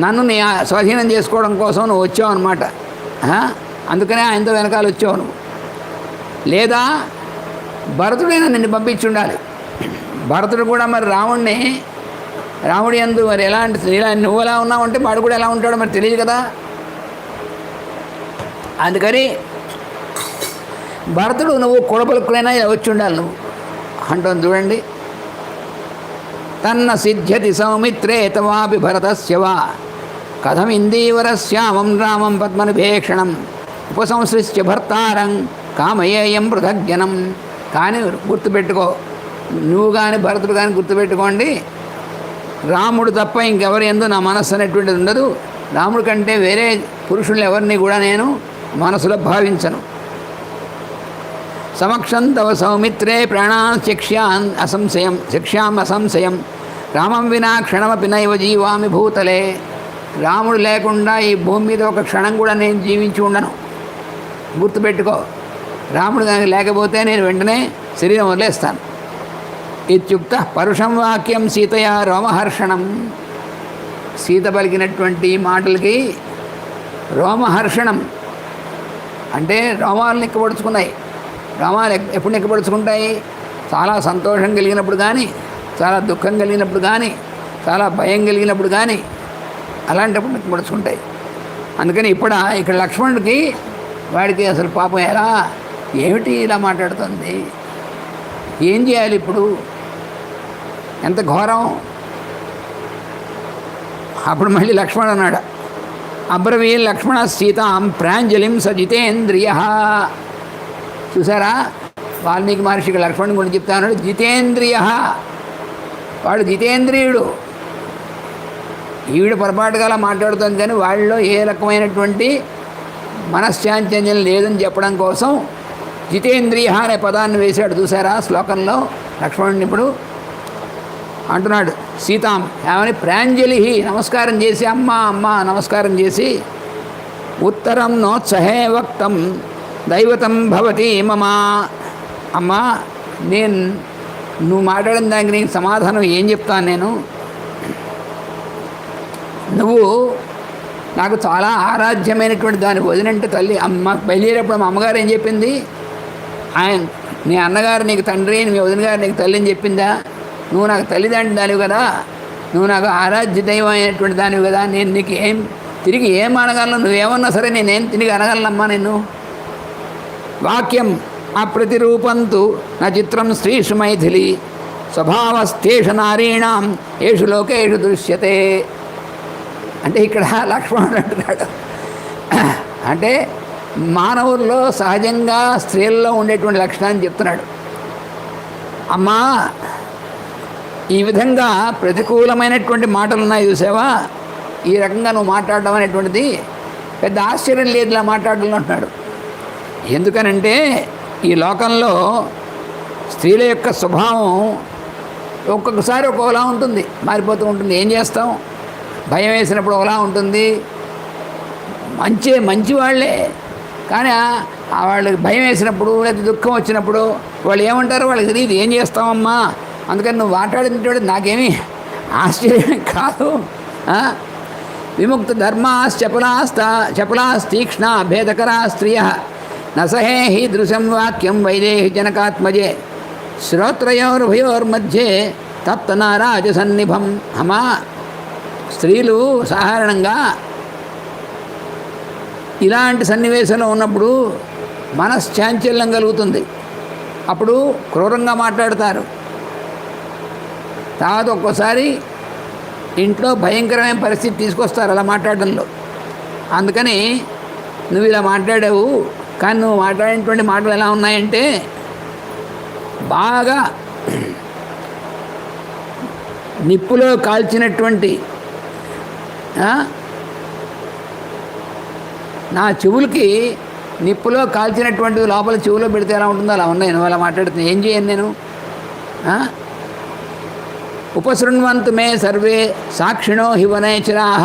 S1: నన్ను నీ స్వాధీనం చేసుకోవడం కోసం నువ్వు వచ్చావు అనమాట. అందుకనే ఆయనతో వెనకాల వచ్చావు నువ్వు. లేదా భరతుడైనా నిన్ను పంపించి ఉండాలి. భరతుడు కూడా మరి రాముడి యందు మరి ఎలాంటి ఇలా నువ్వు ఎలా ఉన్నావు అంటే వాడు కూడా ఎలా ఉంటాడో మరి తెలియదు కదా. అందుకని భరతుడు నువ్వు కొడపలుకులైనా వచ్చి ఉండాలి నువ్వు అంటుంది చూడండి. తన్న సిద్ధ్యతి సౌమిత్రే తవాపి భరతస్య వా కథమిందీవరశ్యామం రామం పద్మనిభేక్షణం ఉపసంసృత్య భర్తారం కామయేయం పృథగ్జనం. కానీ గుర్తుపెట్టుకో, నువ్వు కానీ భరతుడు కానీ గుర్తుపెట్టుకోండి, రాముడు తప్ప ఇంకెవరి యందు నా మనస్సు అనేటువంటిది ఉండదు. రాముడి కంటే వేరే పురుషుల్ని ఎవరిని కూడా నేను మనసులో భావించను. సమక్షం తవ సౌమిత్రే ప్రాణాన్ శిక్ష్యాం అసంశయం రామం వినా క్షణమపి నైవ జీవామి భూతలే. రాముడు లేకుండా ఈ భూమి మీద ఒక క్షణం కూడా నేను జీవించి ఉండను. గుర్తుపెట్టుకో, రాముడు దానికి లేకపోతే నేను వెంటనే శరీరం వదిలేస్తాను. ఇత్యుక్త పరుషం వాక్యం సీతయా రోమహర్షణం. సీత పలికినటువంటి మాటలకి రోమహర్షణం అంటే రోమాలు నిక్కబడుచుకున్నాయి. రోమాలు ఎప్పుడు నిక్కబడుచుకుంటాయి? చాలా సంతోషం కలిగినప్పుడు కానీ, చాలా దుఃఖం కలిగినప్పుడు కానీ, చాలా భయం కలిగినప్పుడు కానీ, అలాంటప్పుడు నిక్కబడుచుకుంటాయి. అందుకని ఇక్కడ లక్ష్మణుడికి వాడికి అసలు పాపం ఎలా ఏమిటి ఇలా మాట్లాడుతుంది, ఏం చేయాలి ఇప్పుడు, ఎంత ఘోరం. అప్పుడు మళ్ళీ లక్ష్మణుడు అన్నాడు, అబ్రవీల్ లక్ష్మణ సీతాం ప్రాంజలిం స జితేంద్రియ. చూసారా, వాల్మీకి మహర్షికి లక్ష్మణుని గురించి చెప్తా ఉన్నాడు. జితేంద్రియ, వాడు జితేంద్రియుడు. ఈవిడ పొరపాటుగా అలా మాట్లాడుతుంది కానీ వాళ్ళలో ఏ రకమైనటువంటి మనశ్చాంచల్యం లేదని చెప్పడం కోసం జితేంద్రియ అనే పదాన్ని వేశాడు. చూసారా శ్లోకంలో లక్ష్మణుడిని ఇప్పుడు అంటున్నాడు సీతాం ఏమని, ప్రాంజలి నమస్కారం చేసి అమ్మ నమస్కారం చేసి ఉత్తరం నోత్సహే వక్తం దైవతం భవతి మమ. అమ్మా నువ్వు మాట్లాడిన దానికి నీకు సమాధానం ఏం చెప్తాను నేను. నువ్వు నాకు చాలా ఆరాధ్యమైనటువంటి దాని వదినంటే తల్లి. బయలుదేరేప్పుడు మా అమ్మగారు ఏం చెప్పింది, నీ అన్నగారు నీకు తండ్రి, మీ వదిన గారు నీకు తల్లి అని చెప్పిందా? నువ్వు నాకు తల్లిదండ్రి దానివి కదా, నువ్వు నాకు ఆరాధ్య దైవం అయినటువంటి దానివి కదా, నేను నీకు తిరిగి ఏం అనగలను, నువ్వేమన్నా సరే నేనేం తిరిగి అనగలనమ్మా నిన్ను. వాక్యం అప్రతిరూపంతు నా చిత్రం స్త్రీషు మైథిలి స్వభావస్థేష నారీణాం ఏషు లోకేషు దృశ్యతే. అంటే ఇక్కడ లక్ష్మణుడు అంటున్నాడు, అంటే మానవుల్లో సహజంగా స్త్రీల్లో ఉండేటువంటి లక్షణాన్ని చెప్తున్నాడు. అమ్మా, ఈ విధంగా ప్రతికూలమైనటువంటి మాటలు ఉన్నాయి చూసావా, ఈ రకంగా నువ్వు మాట్లాడడం అనేటువంటిది పెద్ద ఆశ్చర్యం లేదు ఇలా మాట్లాడడం అంటున్నాడు. ఎందుకనంటే ఈ లోకంలో స్త్రీల యొక్క స్వభావం ఒక్కొక్కసారి ఒక్కోలా ఉంటుంది, మారిపోతూ ఉంటుంది. ఏం చేస్తాం, భయం వేసినప్పుడు ఒకలా ఉంటుంది, మంచి వాళ్ళే కానీ వాళ్ళకి భయం వేసినప్పుడు లేదా దుఃఖం వచ్చినప్పుడు వాళ్ళు ఏమంటారో వాళ్ళకి తెలియదు, ఏం చేస్తామమ్మా. అందుకని నువ్వు మాట్లాడినటువంటి నాకేమీ ఆశ్చర్యం కాదు. విముక్త చపలాస్తీక్ష్ణ భేదకరా స్త్రియ నసహే హి దృశం వాక్యం వైదేహి జనకాత్మజే శ్రోత్రయోర్భయోర్మధ్యే తప్తనారాజ సన్నిభం. అమ్మా, స్త్రీలు సాధారణంగా ఇలాంటి సన్నివేశంలో ఉన్నప్పుడు మనశ్చాంచల్యం కలుగుతుంది, అప్పుడు క్రూరంగా మాట్లాడతారు. తర్వాత ఒక్కోసారి ఇంట్లో భయంకరమైన పరిస్థితి తీసుకొస్తారు అలా మాట్లాడడంలో. అందుకని నువ్వు ఇలా మాట్లాడావు, కానీ నువ్వు మాట్లాడినటువంటి మాటలు ఎలా ఉన్నాయంటే బాగా నిప్పులో కాల్చినటువంటి నా చెవులకి నిప్పులో కాల్చినటువంటివి లోపల చెవులో పెడితే ఎలా ఉంటుందో అలా ఉన్నాయి. నువ్వు అలా మాట్లాడుతున్నా ఏం చేయను నేను? ఉపశృణ్వంతు మే సర్వే సాక్షిణో హి వనేచరాహ.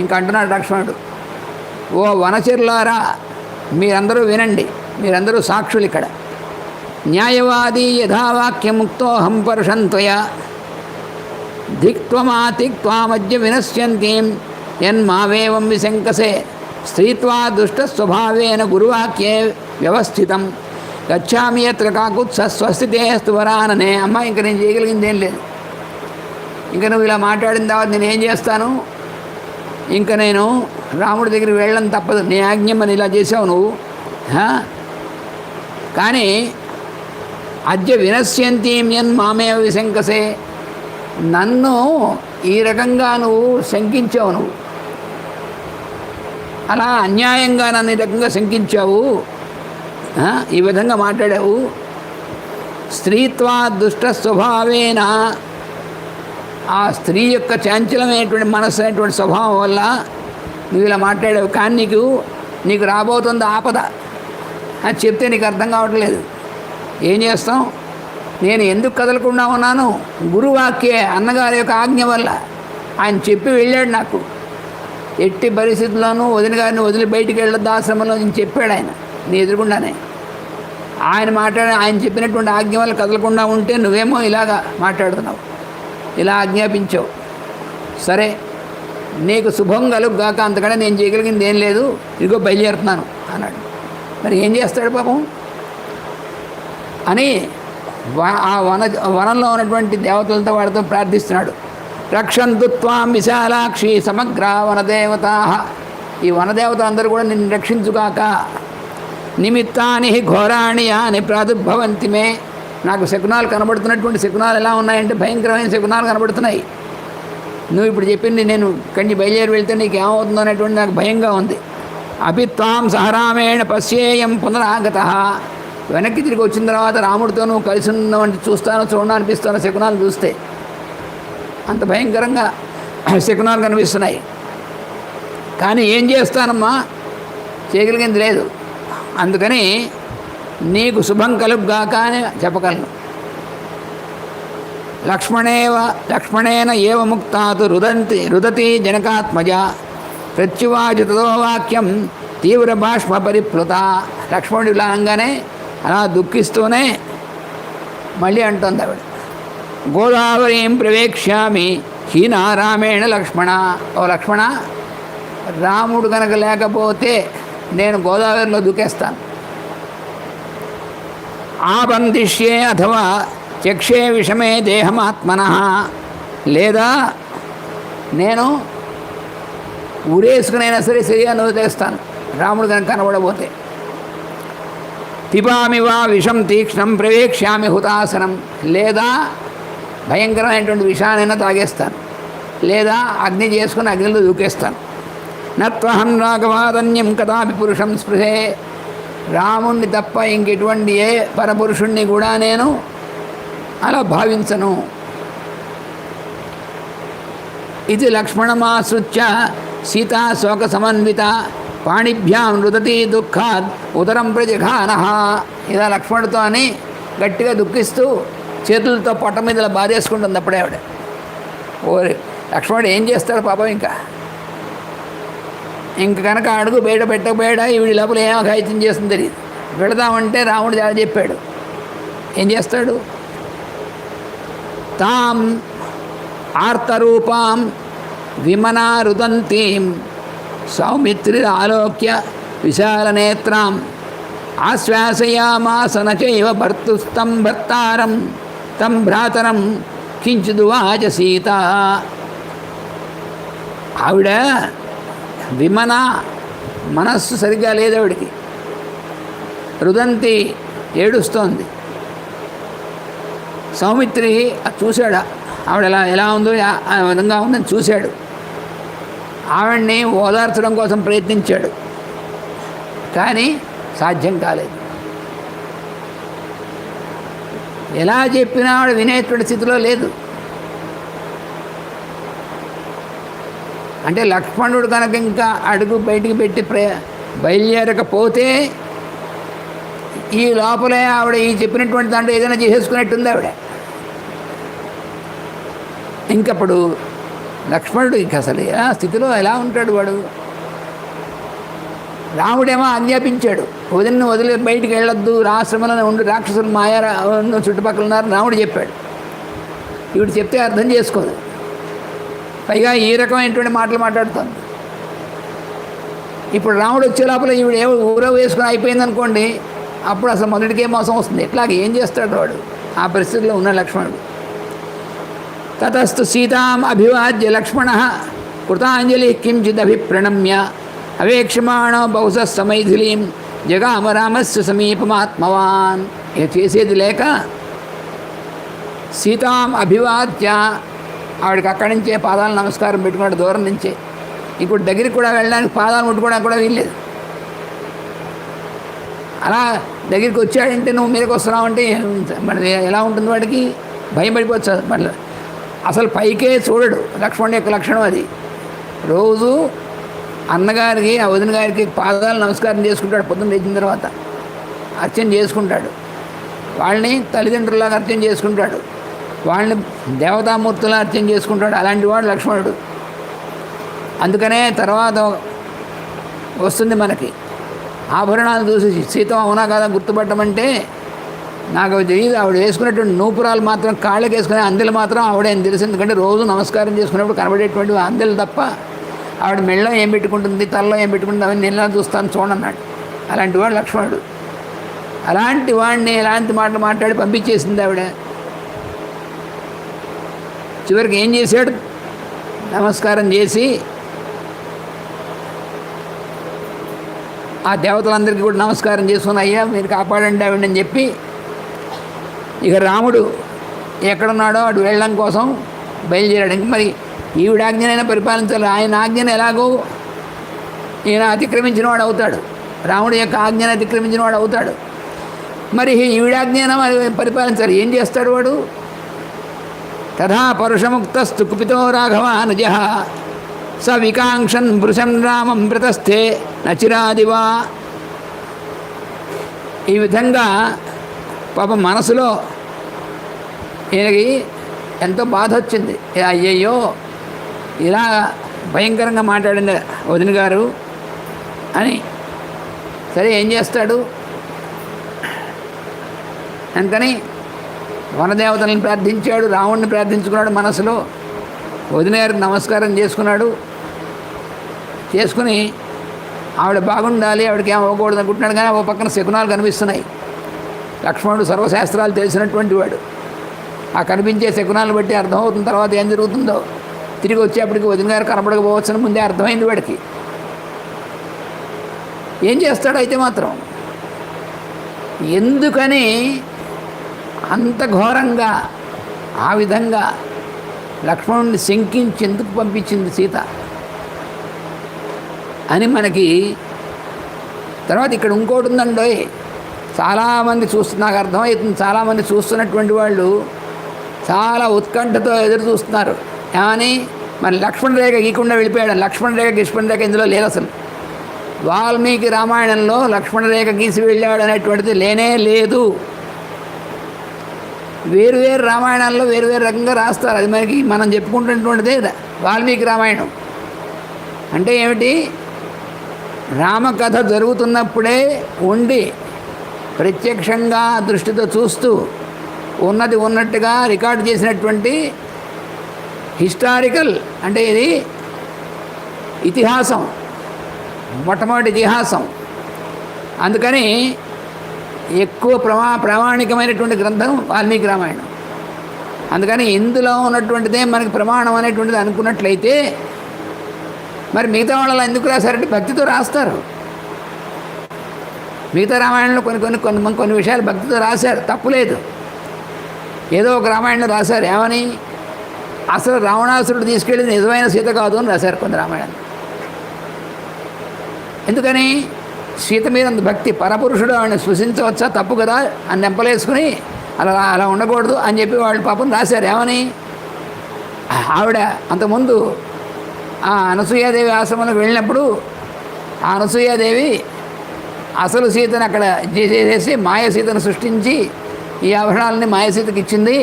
S1: ఇంకా అంటున్నాడు లక్ష్మణుడు, ఓ వనచరులారా మీరందరూ వినండి, మీరందరూ సాక్షులు ఇక్కడ. న్యాయవాది యథావాక్యముక్తోహం పరుషంత్వయ ధిక్త్వమాతిక్త్వామద్య వినశ్యంతీం యన్మావేవం విశంకసే స్త్రీత్వా దుష్టస్వభావేన గురువాక్యే వ్యవస్థితం గచ్చామి యత్ర కాకుత్స స్వస్థితే స్తువరాననే. అమ్మ ఇంక నేను చేయగలిగింది ఏం లేదు. ఇంక నువ్వు ఇలా మాట్లాడిన తర్వాత నేనేం చేస్తాను? ఇంక నేను రాముడి దగ్గరికి వెళ్ళడం తప్పదు. నీ ఆజ్ఞమని ఇలా చేసావు నువ్వు. కానీ అద్య వినశ్యంతీం యన్మామేవ విశంకసే, నన్ను ఈ రకంగా నువ్వు శంకించావు. నువ్వు అలా అన్యాయంగా నన్ను ఈ రకంగా శంకించావు, ఈ విధంగా మాట్లాడావు. స్త్రీత్వా దుష్ట స్వభావేన, ఆ స్త్రీ యొక్క చాంచలమైనటువంటి మనస్సు అనేటువంటి స్వభావం వల్ల నువ్వు ఇలా మాట్లాడావు. కానీ నీకు రాబోతుంది ఆపద అని చెప్తే నీకు అర్థం కావట్లేదు. ఏం చేస్తాం? నేను ఎందుకు కదలకుండా ఉన్నాను? గురువాక్యే, అన్నగారి యొక్క ఆజ్ఞ వల్ల. ఆయన చెప్పి వెళ్ళాడు నాకు, ఎట్టి పరిస్థితుల్లోనూ వదిన గారిని వదిలి బయటికి వెళ్ళొద్దు ఆశ్రమంలో అని చెప్పాడు ఆయన నీ ఎదురుకుండానే. ఆయన చెప్పినటువంటి ఆజ్ఞ వల్ల కదలకుండా ఉంటే నువ్వేమో ఇలాగా మాట్లాడుతున్నావు, ఇలా ఆజ్ఞాపించావు. సరే, నీకు శుభం కలుగుగాక, అంతకంటే నేను చేయగలిగింది ఏం లేదు, ఇదిగో బయలుదేరుతున్నాను అన్నాడు. మరి ఏం చేస్తాడు పాపం అని ఆ వనంలో ఉన్నటువంటి దేవతలతో వాడితో ప్రార్థిస్తున్నాడు. రక్షంతు త్వాం విశాలాక్షి సమగ్ర వనదేవత. ఈ వనదేవతలు అందరూ కూడా నిన్ను రక్షించుగాక. నిమిత్తాని ఘోరాణి అని ప్రాదుర్భవంతి మే. నాకు శకునాలు కనబడుతున్నటువంటి శకునాలు ఎలా ఉన్నాయంటే భయంకరమైన శకునాలు కనబడుతున్నాయి. నువ్వు ఇప్పుడు చెప్పింది నేను కండి బయలుదేరి వెళ్తే నీకు ఏమవుతుందో అనేటువంటి నాకు భయంగా ఉంది. అపి త్వాం సహరామేణ పశ్యేయం పునరాగత. వెనక్కి తిరిగి వచ్చిన తర్వాత రాముడితో నువ్వు కలిసి ఉన్నవంటి చూడడం అనిపిస్తాను. శకునాలు చూస్తే అంత భయంకరంగా శకునాలు కనిపిస్తున్నాయి. కానీ ఏం చేస్తానమ్మా, చేయగలిగింది లేదు. అందుకని నీకు శుభం కలుగుగాక అని చెప్పగలను. లక్ష్మణేన ఏవ ముక్తాతు రుదతి జనకాత్మజ ప్రత్యువాచు తదో వాక్యం తీవ్ర బాష్ప పరిప్లుత. లక్ష్మణుడు ఇలా అనగానే అలా దుఃఖిస్తూనే మళ్ళీ అంటుంది ఆవిడ, గోదావరీం ప్రవేక్ష్యామి హీనారామేణ లక్ష్మణ. ఓ లక్ష్మణ, రాముడు కనుక లేకపోతే నేను గోదావరిలో దూకేస్తాను. ఆబంధిష్యే అథవా చక్షే విషమే దేహమాత్మన. లేదా నేను ఊరేసుకునైనా సరే శరీరాన్ని వదిలేస్తాను రాముడు కనుక కనబడబోతే. పిబామి వా విషం తీక్ష్ణం ప్రవేక్ష్యామి హుతాసనం. లేదా భయంకరమైనటువంటి విషాన్నైనా తాగేస్తాను, లేదా అగ్ని చేసుకుని అగ్నిలో దూకేస్తాను. నత్వహం రాఘవాదన్యం కదాపి పురుషం స్పృహే. రాముణ్ణి తప్ప ఇంకెటువంటి ఏ పరపురుషుణ్ణి కూడా నేను అలా భావించను. ఇది లక్ష్మణమాశ్రుత్య సీతా శోక సమన్విత పాణిభ్యాం రుదతి దుఃఖాత్ ఉదరం ప్రజఘానః. ఇలా లక్ష్మణుడితో అని గట్టిగా దుఃఖిస్తూ చేతులతో పొట్ట మీద ఇలా బాధేసుకుంటుంది అప్పుడే ఆవిడ. ఓరి లక్ష్మణుడు ఏం చేస్తాడు పాపం. ఇంక కనుక అడుగు బయట పెట్టకపోయాడా ఈవిడి లోపల ఏం అఘాయిత్యం చేస్తుంది తెలియదు. వెళదామంటే రాముడు చాలా చెప్పాడు, ఏం చేస్తాడు? తాం ఆర్తరూపాం విమనా రుదంతీం సౌమిత్రిరాలోక్య విశాలనేత్రాం ఆశ్వాసయామాస నచైవ భర్తుస్తం భర్తారం తం భ్రాతరం కించిదువాచ సీత. ఆవిడ విమన, మనస్సు సరిగ్గా లేదు ఆవిడికి. రుదంతి, ఏడుస్తోంది. సౌమిత్రి చూశాడు ఆవిడ ఎలా ఉందో ఆ విధంగా ఉందని చూశాడు. ఆవిడ్ని ఓదార్చడం కోసం ప్రయత్నించాడు, కానీ సాధ్యం కాలేదు. ఎలా చెప్పినా ఆవిడ వినేటువంటి స్థితిలో లేదు. అంటే లక్ష్మణుడు కనుక ఇంకా అడుగు బయటికి పెట్టి బయలుదేరకపోతే ఈ లోపలే ఆవిడ ఈ చెప్పినటువంటి దాంట్లో ఏదైనా చేసేసుకున్నట్టుంది ఆవిడ. ఇంకప్పుడు లక్ష్మణుడు ఇంక అసలు ఆ స్థితిలో ఎలా ఉంటాడు వాడు? రాముడేమో ఆజ్ఞాపించాడు, వదిలిని వదిలి బయటికి వెళ్ళొద్దు, ఆశ్రమంలోనే ఉండి రాక్షసులు మాయా చుట్టుపక్కల ఉన్నారు రాముడు చెప్పాడు. ఈవిడ చెప్తే అర్థం చేసుకోదు, పైగా ఈ రకమైనటువంటి మాటలు మాట్లాడుతుంది. ఇప్పుడు రాముడు వచ్చే లోపల ఈవిడ ఏమో ఊరో వేసుకుని అయిపోయిందనుకోండి, అప్పుడు అసలు మొదటికే మోసం వస్తుంది. ఎట్లాగే ఏం చేస్తాడు వాడు? ఆ పరిస్థితిలో ఉన్న లక్ష్మణుడు. తతస్తు సీతాం అభివాద్య లక్ష్మణ కృతాంజలి కించిదభిప్రణమ్య అవేక్షమాణో బహుశ సమైథిలీం జగామ రామస్య సమీపమాత్మవాన్. ఇక చేసేది లేక సీతాం అభివాద్య ఆవిడకి అక్కడి నుంచే పాదాలు నమస్కారం పెట్టుకున్నాడు, దూరం నుంచే. ఇప్పుడు దగ్గరికి కూడా వెళ్ళడానికి పాదాలు ముట్టుకోవడానికి కూడా వీల్లేదు. అలా దగ్గరికి వచ్చాడంటే నువ్వు మీదకి వస్తున్నావు అంటే మరి ఎలా ఉంటుంది వాడికి? భయం పడిపోవచ్చు. మళ్ళీ అసలు పైకే చూడడు. లక్ష్మణుడి యొక్క లక్షణం అది. రోజు అన్నగారికి ఆ వదిన గారికి పాదాలు నమస్కారం చేసుకుంటాడు. పొద్దున్న లేచిన తర్వాత అర్చన చేసుకుంటాడు. వాళ్ళని తల్లిదండ్రులాగా అర్చన చేసుకుంటాడు. వాళ్ళని దేవతామూర్తులా అర్చన చేసుకుంటాడు. అలాంటి వాడు లక్ష్మణుడు. అందుకనే తర్వాత వస్తుంది మనకి ఆభరణాలు చూసి సీత అవునా కదా గుర్తుపట్టమంటే నాకు తెలియదు. ఆవిడ వేసుకునేటువంటి నూపురాలు మాత్రం కాళ్ళకి వేసుకునే అందెలు మాత్రం ఆవిడే అని తెలుసు. ఎందుకంటే రోజు నమస్కారం చేసుకునేప్పుడు కనబడేటువంటి అందెలు తప్ప ఆవిడ మెళ్ళలో ఏం పెట్టుకుంటుంది, తలలో ఏం పెట్టుకుంటుంది అవన్నీ నేను చూస్తాను చూడన్నాడు. అలాంటి వాడు లక్ష్మణుడు. అలాంటి వాడిని ఎలాంటి మాటలు మాట్లాడి పంపించేసింది ఆవిడ. చివరికి ఏం చేశాడు? నమస్కారం చేసి ఆ దేవతలందరికీ కూడా నమస్కారం చేసుకుని అయ్యా మీరు కాపాడండి ఆవిడని చెప్పి ఇక రాముడు ఎక్కడున్నాడో అటు వెళ్ళడం కోసం బయలుదేరాడు. ఇంక మరి ఈవిడ ఆజ్ఞనైనా పరిపాలించాలి. ఆయన ఆజ్ఞను ఎలాగో ఈయన అతిక్రమించిన వాడు అవుతాడు, రాముడి యొక్క ఆజ్ఞను అతిక్రమించిన వాడు అవుతాడు. మరి ఈవిడ ఆజ్ఞను పరిపాలించాలి. ఏం చేస్తాడు వాడు? తథా పరుషముక్తస్తు కుపితో రాఘవానుజ స వికాంక్షన్ భృశం రామం ప్రతస్థే నచిరాదివా. ఈ విధంగా పాపం మనసులో ఈయనకి ఎంతో బాధ వచ్చింది. అయ్యయ్యో ఇలా భయంకరంగా మాట్లాడింది వదిన గారు అని. సరే ఏం చేస్తాడు? అందుకని వనదేవతలను ప్రార్థించాడు, రావణ్ణి ప్రార్థించుకున్నాడు మనసులో. వదిన గారికి నమస్కారం చేసుకుని ఆవిడ బాగుండాలి, ఆవిడకి ఏం అవ్వకూడదు అనుకుంటున్నాడు. కానీ ఓ పక్కన శకునాలు కనిపిస్తున్నాయి. లక్ష్మణుడు సర్వశాస్త్రాలు తెలిసినటువంటి వాడు. ఆ కనిపించే శకునాలను బట్టి అర్థమవుతున్న తర్వాత ఏం జరుగుతుందో తిరిగి వచ్చేప్పటికి వదిన గారు కనపడకపోవచ్చని ముందే అర్థమైంది వాడికి. ఏం చేస్తాడు అయితే మాత్రం? ఎందుకని అంత ఘోరంగా ఆ విధంగా లక్ష్మణుడిని శంకించి ఎందుకు పంపించింది సీత అని మనకి తర్వాత ఇక్కడ ఇంకోటి ఉందండో. చాలామంది నాకు అర్థమవుతుంది, చాలామంది చూస్తున్నటువంటి వాళ్ళు చాలా ఉత్కంఠతో ఎదురు చూస్తున్నారు. ఏమని? మరి లక్ష్మణ రేఖ గీకుండా వెళ్ళిపోయాడు. లక్ష్మణ రేఖ గిష్మణ రేఖ ఇందులో లేదు అసలు. వాల్మీకి రామాయణంలో లక్ష్మణ రేఖ గీసి వెళ్ళాడు అనేటువంటిది లేనే లేదు. వేరువేరు రామాయణాల్లో వేరువేరు రకంగా రాస్తారు. అది మనకి మనం చెప్పుకుంటున్నటువంటిదే వాల్మీకి రామాయణం. అంటే ఏమిటి? రామకథ జరుగుతున్నప్పుడే ఉండి ప్రత్యక్షంగా దృష్టితో చూస్తూ ఉన్నది ఉన్నట్టుగా రికార్డు చేసినటువంటి హిస్టారికల్, అంటే ఇది ఇతిహాసం, మొట్టమొదటి ఇతిహాసం. అందుకని ఎక్కువ ప్రామాణికమైనటువంటి గ్రంథం వాల్మీకి రామాయణం. అందుకని ఇందులో ఉన్నటువంటిదే మనకి ప్రమాణం అనేటువంటిది అనుకున్నట్లయితే మరి మిగతా వాళ్ళు ఎందుకు రాశారంటే భక్తితో రాస్తారు. మిగతా రామాయణంలో కొన్ని విషయాలు భక్తితో రాశారు, తప్పులేదు. ఏదో ఒక రామాయణంలో రాశారు ఏమని? అసలు రావణాసురుడు తీసుకెళ్ళి నిజమైన సీత కాదు అని రాశారు కొంత రామాయణం. ఎందుకని? సీత మీద అంత భక్తి, పరపురుషుడు ఆవిడని స్పృశించవచ్చా, తప్పు కదా అని నెంపలేసుకుని అలా ఉండకూడదు అని చెప్పి వాళ్ళు పాపం రాశారు. ఏమని? ఆవిడ అంతకుముందు ఆ అనసూయాదేవి ఆశ్రమంలోకి వెళ్ళినప్పుడు ఆ అనసూయాదేవి అసలు సీతను అక్కడ చేసేసి మాయాసీతను సృష్టించి ఈ ఆభరణాలని మాయాసీతకి ఇచ్చింది.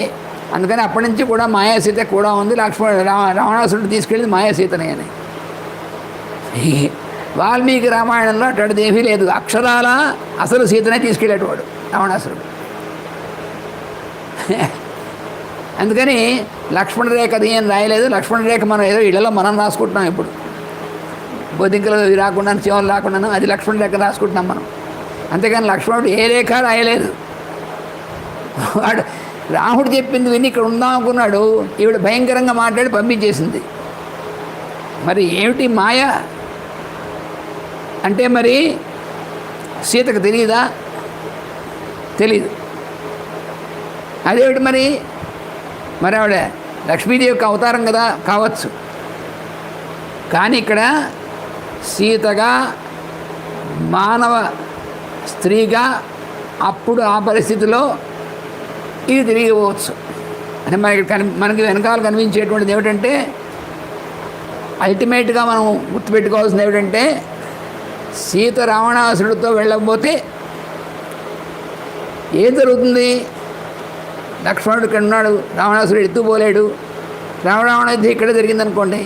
S1: అందుకని అప్పటి నుంచి కూడా మాయాసీత కూడా ఉంది. రావణాసురుడు తీసుకెళ్ళింది మాయాసీతని అని. వాల్మీకి రామాయణంలో అటువంటి ఏమీ లేదు. అక్షరాల అసలు సీతనే తీసుకెళ్ళేటవాడు రావణాసురుడు. అందుకని లక్ష్మణరేఖ అది ఏం రాయలేదు. లక్ష్మణరేఖ మనం ఏదో ఇళ్లలో మనం రాసుకుంటున్నాం. ఇప్పుడు బొద్దింకలు రాకుండా చీమలు రాకుండాను అది లక్ష్మణరేఖ రాసుకుంటున్నాం మనం. అంతేగాని లక్ష్మణుడు ఏ రేఖ రాయలేదు. వాడు రాముడు చెప్పింది విని ఇక్కడ ఉందాం అనుకున్నాడు. ఈవిడ భయంకరంగా మాట్లాడి పంపించేసింది. మరి ఏమిటి మాయ అంటే? మరి సీతకు తెలియదా? తెలీదు. అదేమిటి మరి? మరి ఆవిడ లక్ష్మీదేవి యొక్క అవతారం కదా, కావచ్చు. కానీ ఇక్కడ సీతగా మానవ స్త్రీగా అప్పుడు ఆ పరిస్థితిలో ఇది తిరిగిపోవచ్చు. అంటే మనకి వెనకాల కనిపించేటువంటిది ఏమిటంటే, అల్టిమేట్గా మనం గుర్తుపెట్టుకోవాల్సింది ఏమిటంటే, సీత రావణాసురుడితో వెళ్ళకపోతే ఏం జరుగుతుంది? లక్ష్మణుడు ఇక్కడ ఉన్నాడు, రావణాసురుడు ఎత్తుపోలేడు. రావణ యుద్ధం ఇక్కడే జరిగిందనుకోండి,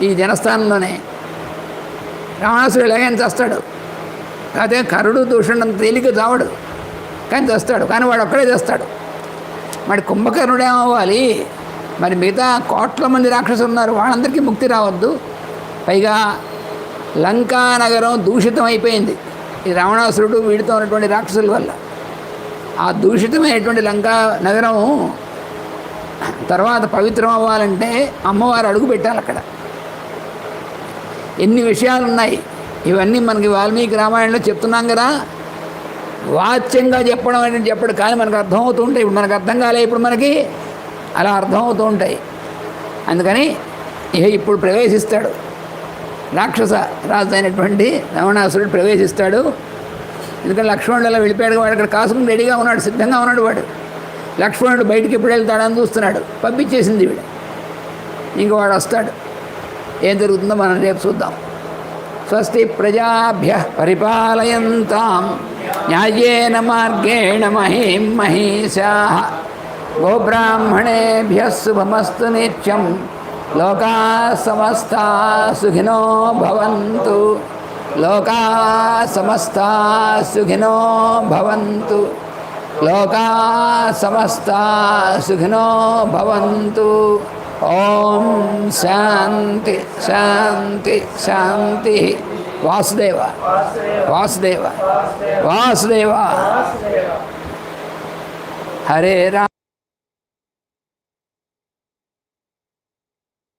S1: ఈ జనస్థానంలోనే, రావణాసురుడు ఎలాగైనా చేస్తాడు. కాకపోతే కరుడు దూషణం తేలిక చావడు, కానీ చేస్తాడు. కానీ వాడు ఒక్కడే చేస్తాడు. మరి కుంభకర్ణుడు ఏమవ్వాలి? మరి మిగతా కోట్ల మంది రాక్షసులు ఉన్నారు, వాళ్ళందరికీ ముక్తి రావద్దు. పైగా లంకా నగరం దూషితం అయిపోయింది ఈ రావణాసురుడు వీడితో ఉన్నటువంటి రాక్షసుల వల్ల. ఆ దూషితమైనటువంటి లంకా నగరం తర్వాత పవిత్రం అవ్వాలంటే అమ్మవారు అడుగు పెట్టాలి అక్కడ. ఎన్ని విషయాలు ఉన్నాయి, ఇవన్నీ మనకి వాల్మీకి రామాయణంలో చెప్తున్నాం కదా. వాచ్యంగా చెప్పడం అంటే చెప్పడు, కానీ మనకు అర్థమవుతూ ఉంటాయి. ఇప్పుడు మనకు అర్థం కాలే, ఇప్పుడు మనకి అలా అర్థమవుతూ ఉంటాయి. అందుకని ఇప్పుడు ప్రవేశిస్తాడు రాక్షస రాజు అయినటువంటి రావణాసురుడు ప్రవేశిస్తాడు. ఎందుకంటే లక్ష్మణుడు అలా వెళ్ళిపోయాడు. వాడు అక్కడ కాసుకుని రెడీగా ఉన్నాడు, సిద్ధంగా ఉన్నాడు వాడు. లక్ష్మణుడు బయటికి ఎప్పుడు వెళ్తాడని చూస్తున్నాడు. పంపించేసింది వీడు. ఇంక వాడు వస్తాడు. ఏం జరుగుతుందో మనం రేపు చూద్దాం. స్వస్తి ప్రజాభ్య పరిపాలయంతాం న్యాయేన మార్గేణ మహీం మహీషాః గోబ్రాహ్మణేభ్యः శుభమస్తు నిత్యం. లోకాः సమస్తాः సుఖినో భవంతు. లోకాः సమస్తాः సుఖినో భవంతు. లోకాः సమస్తాः సుఖినో భవంతు. ఓం శాంతి శాంతి శాంతి. వాసుదేవ వాసుదేవ వాసుదేవ. హరే రామ.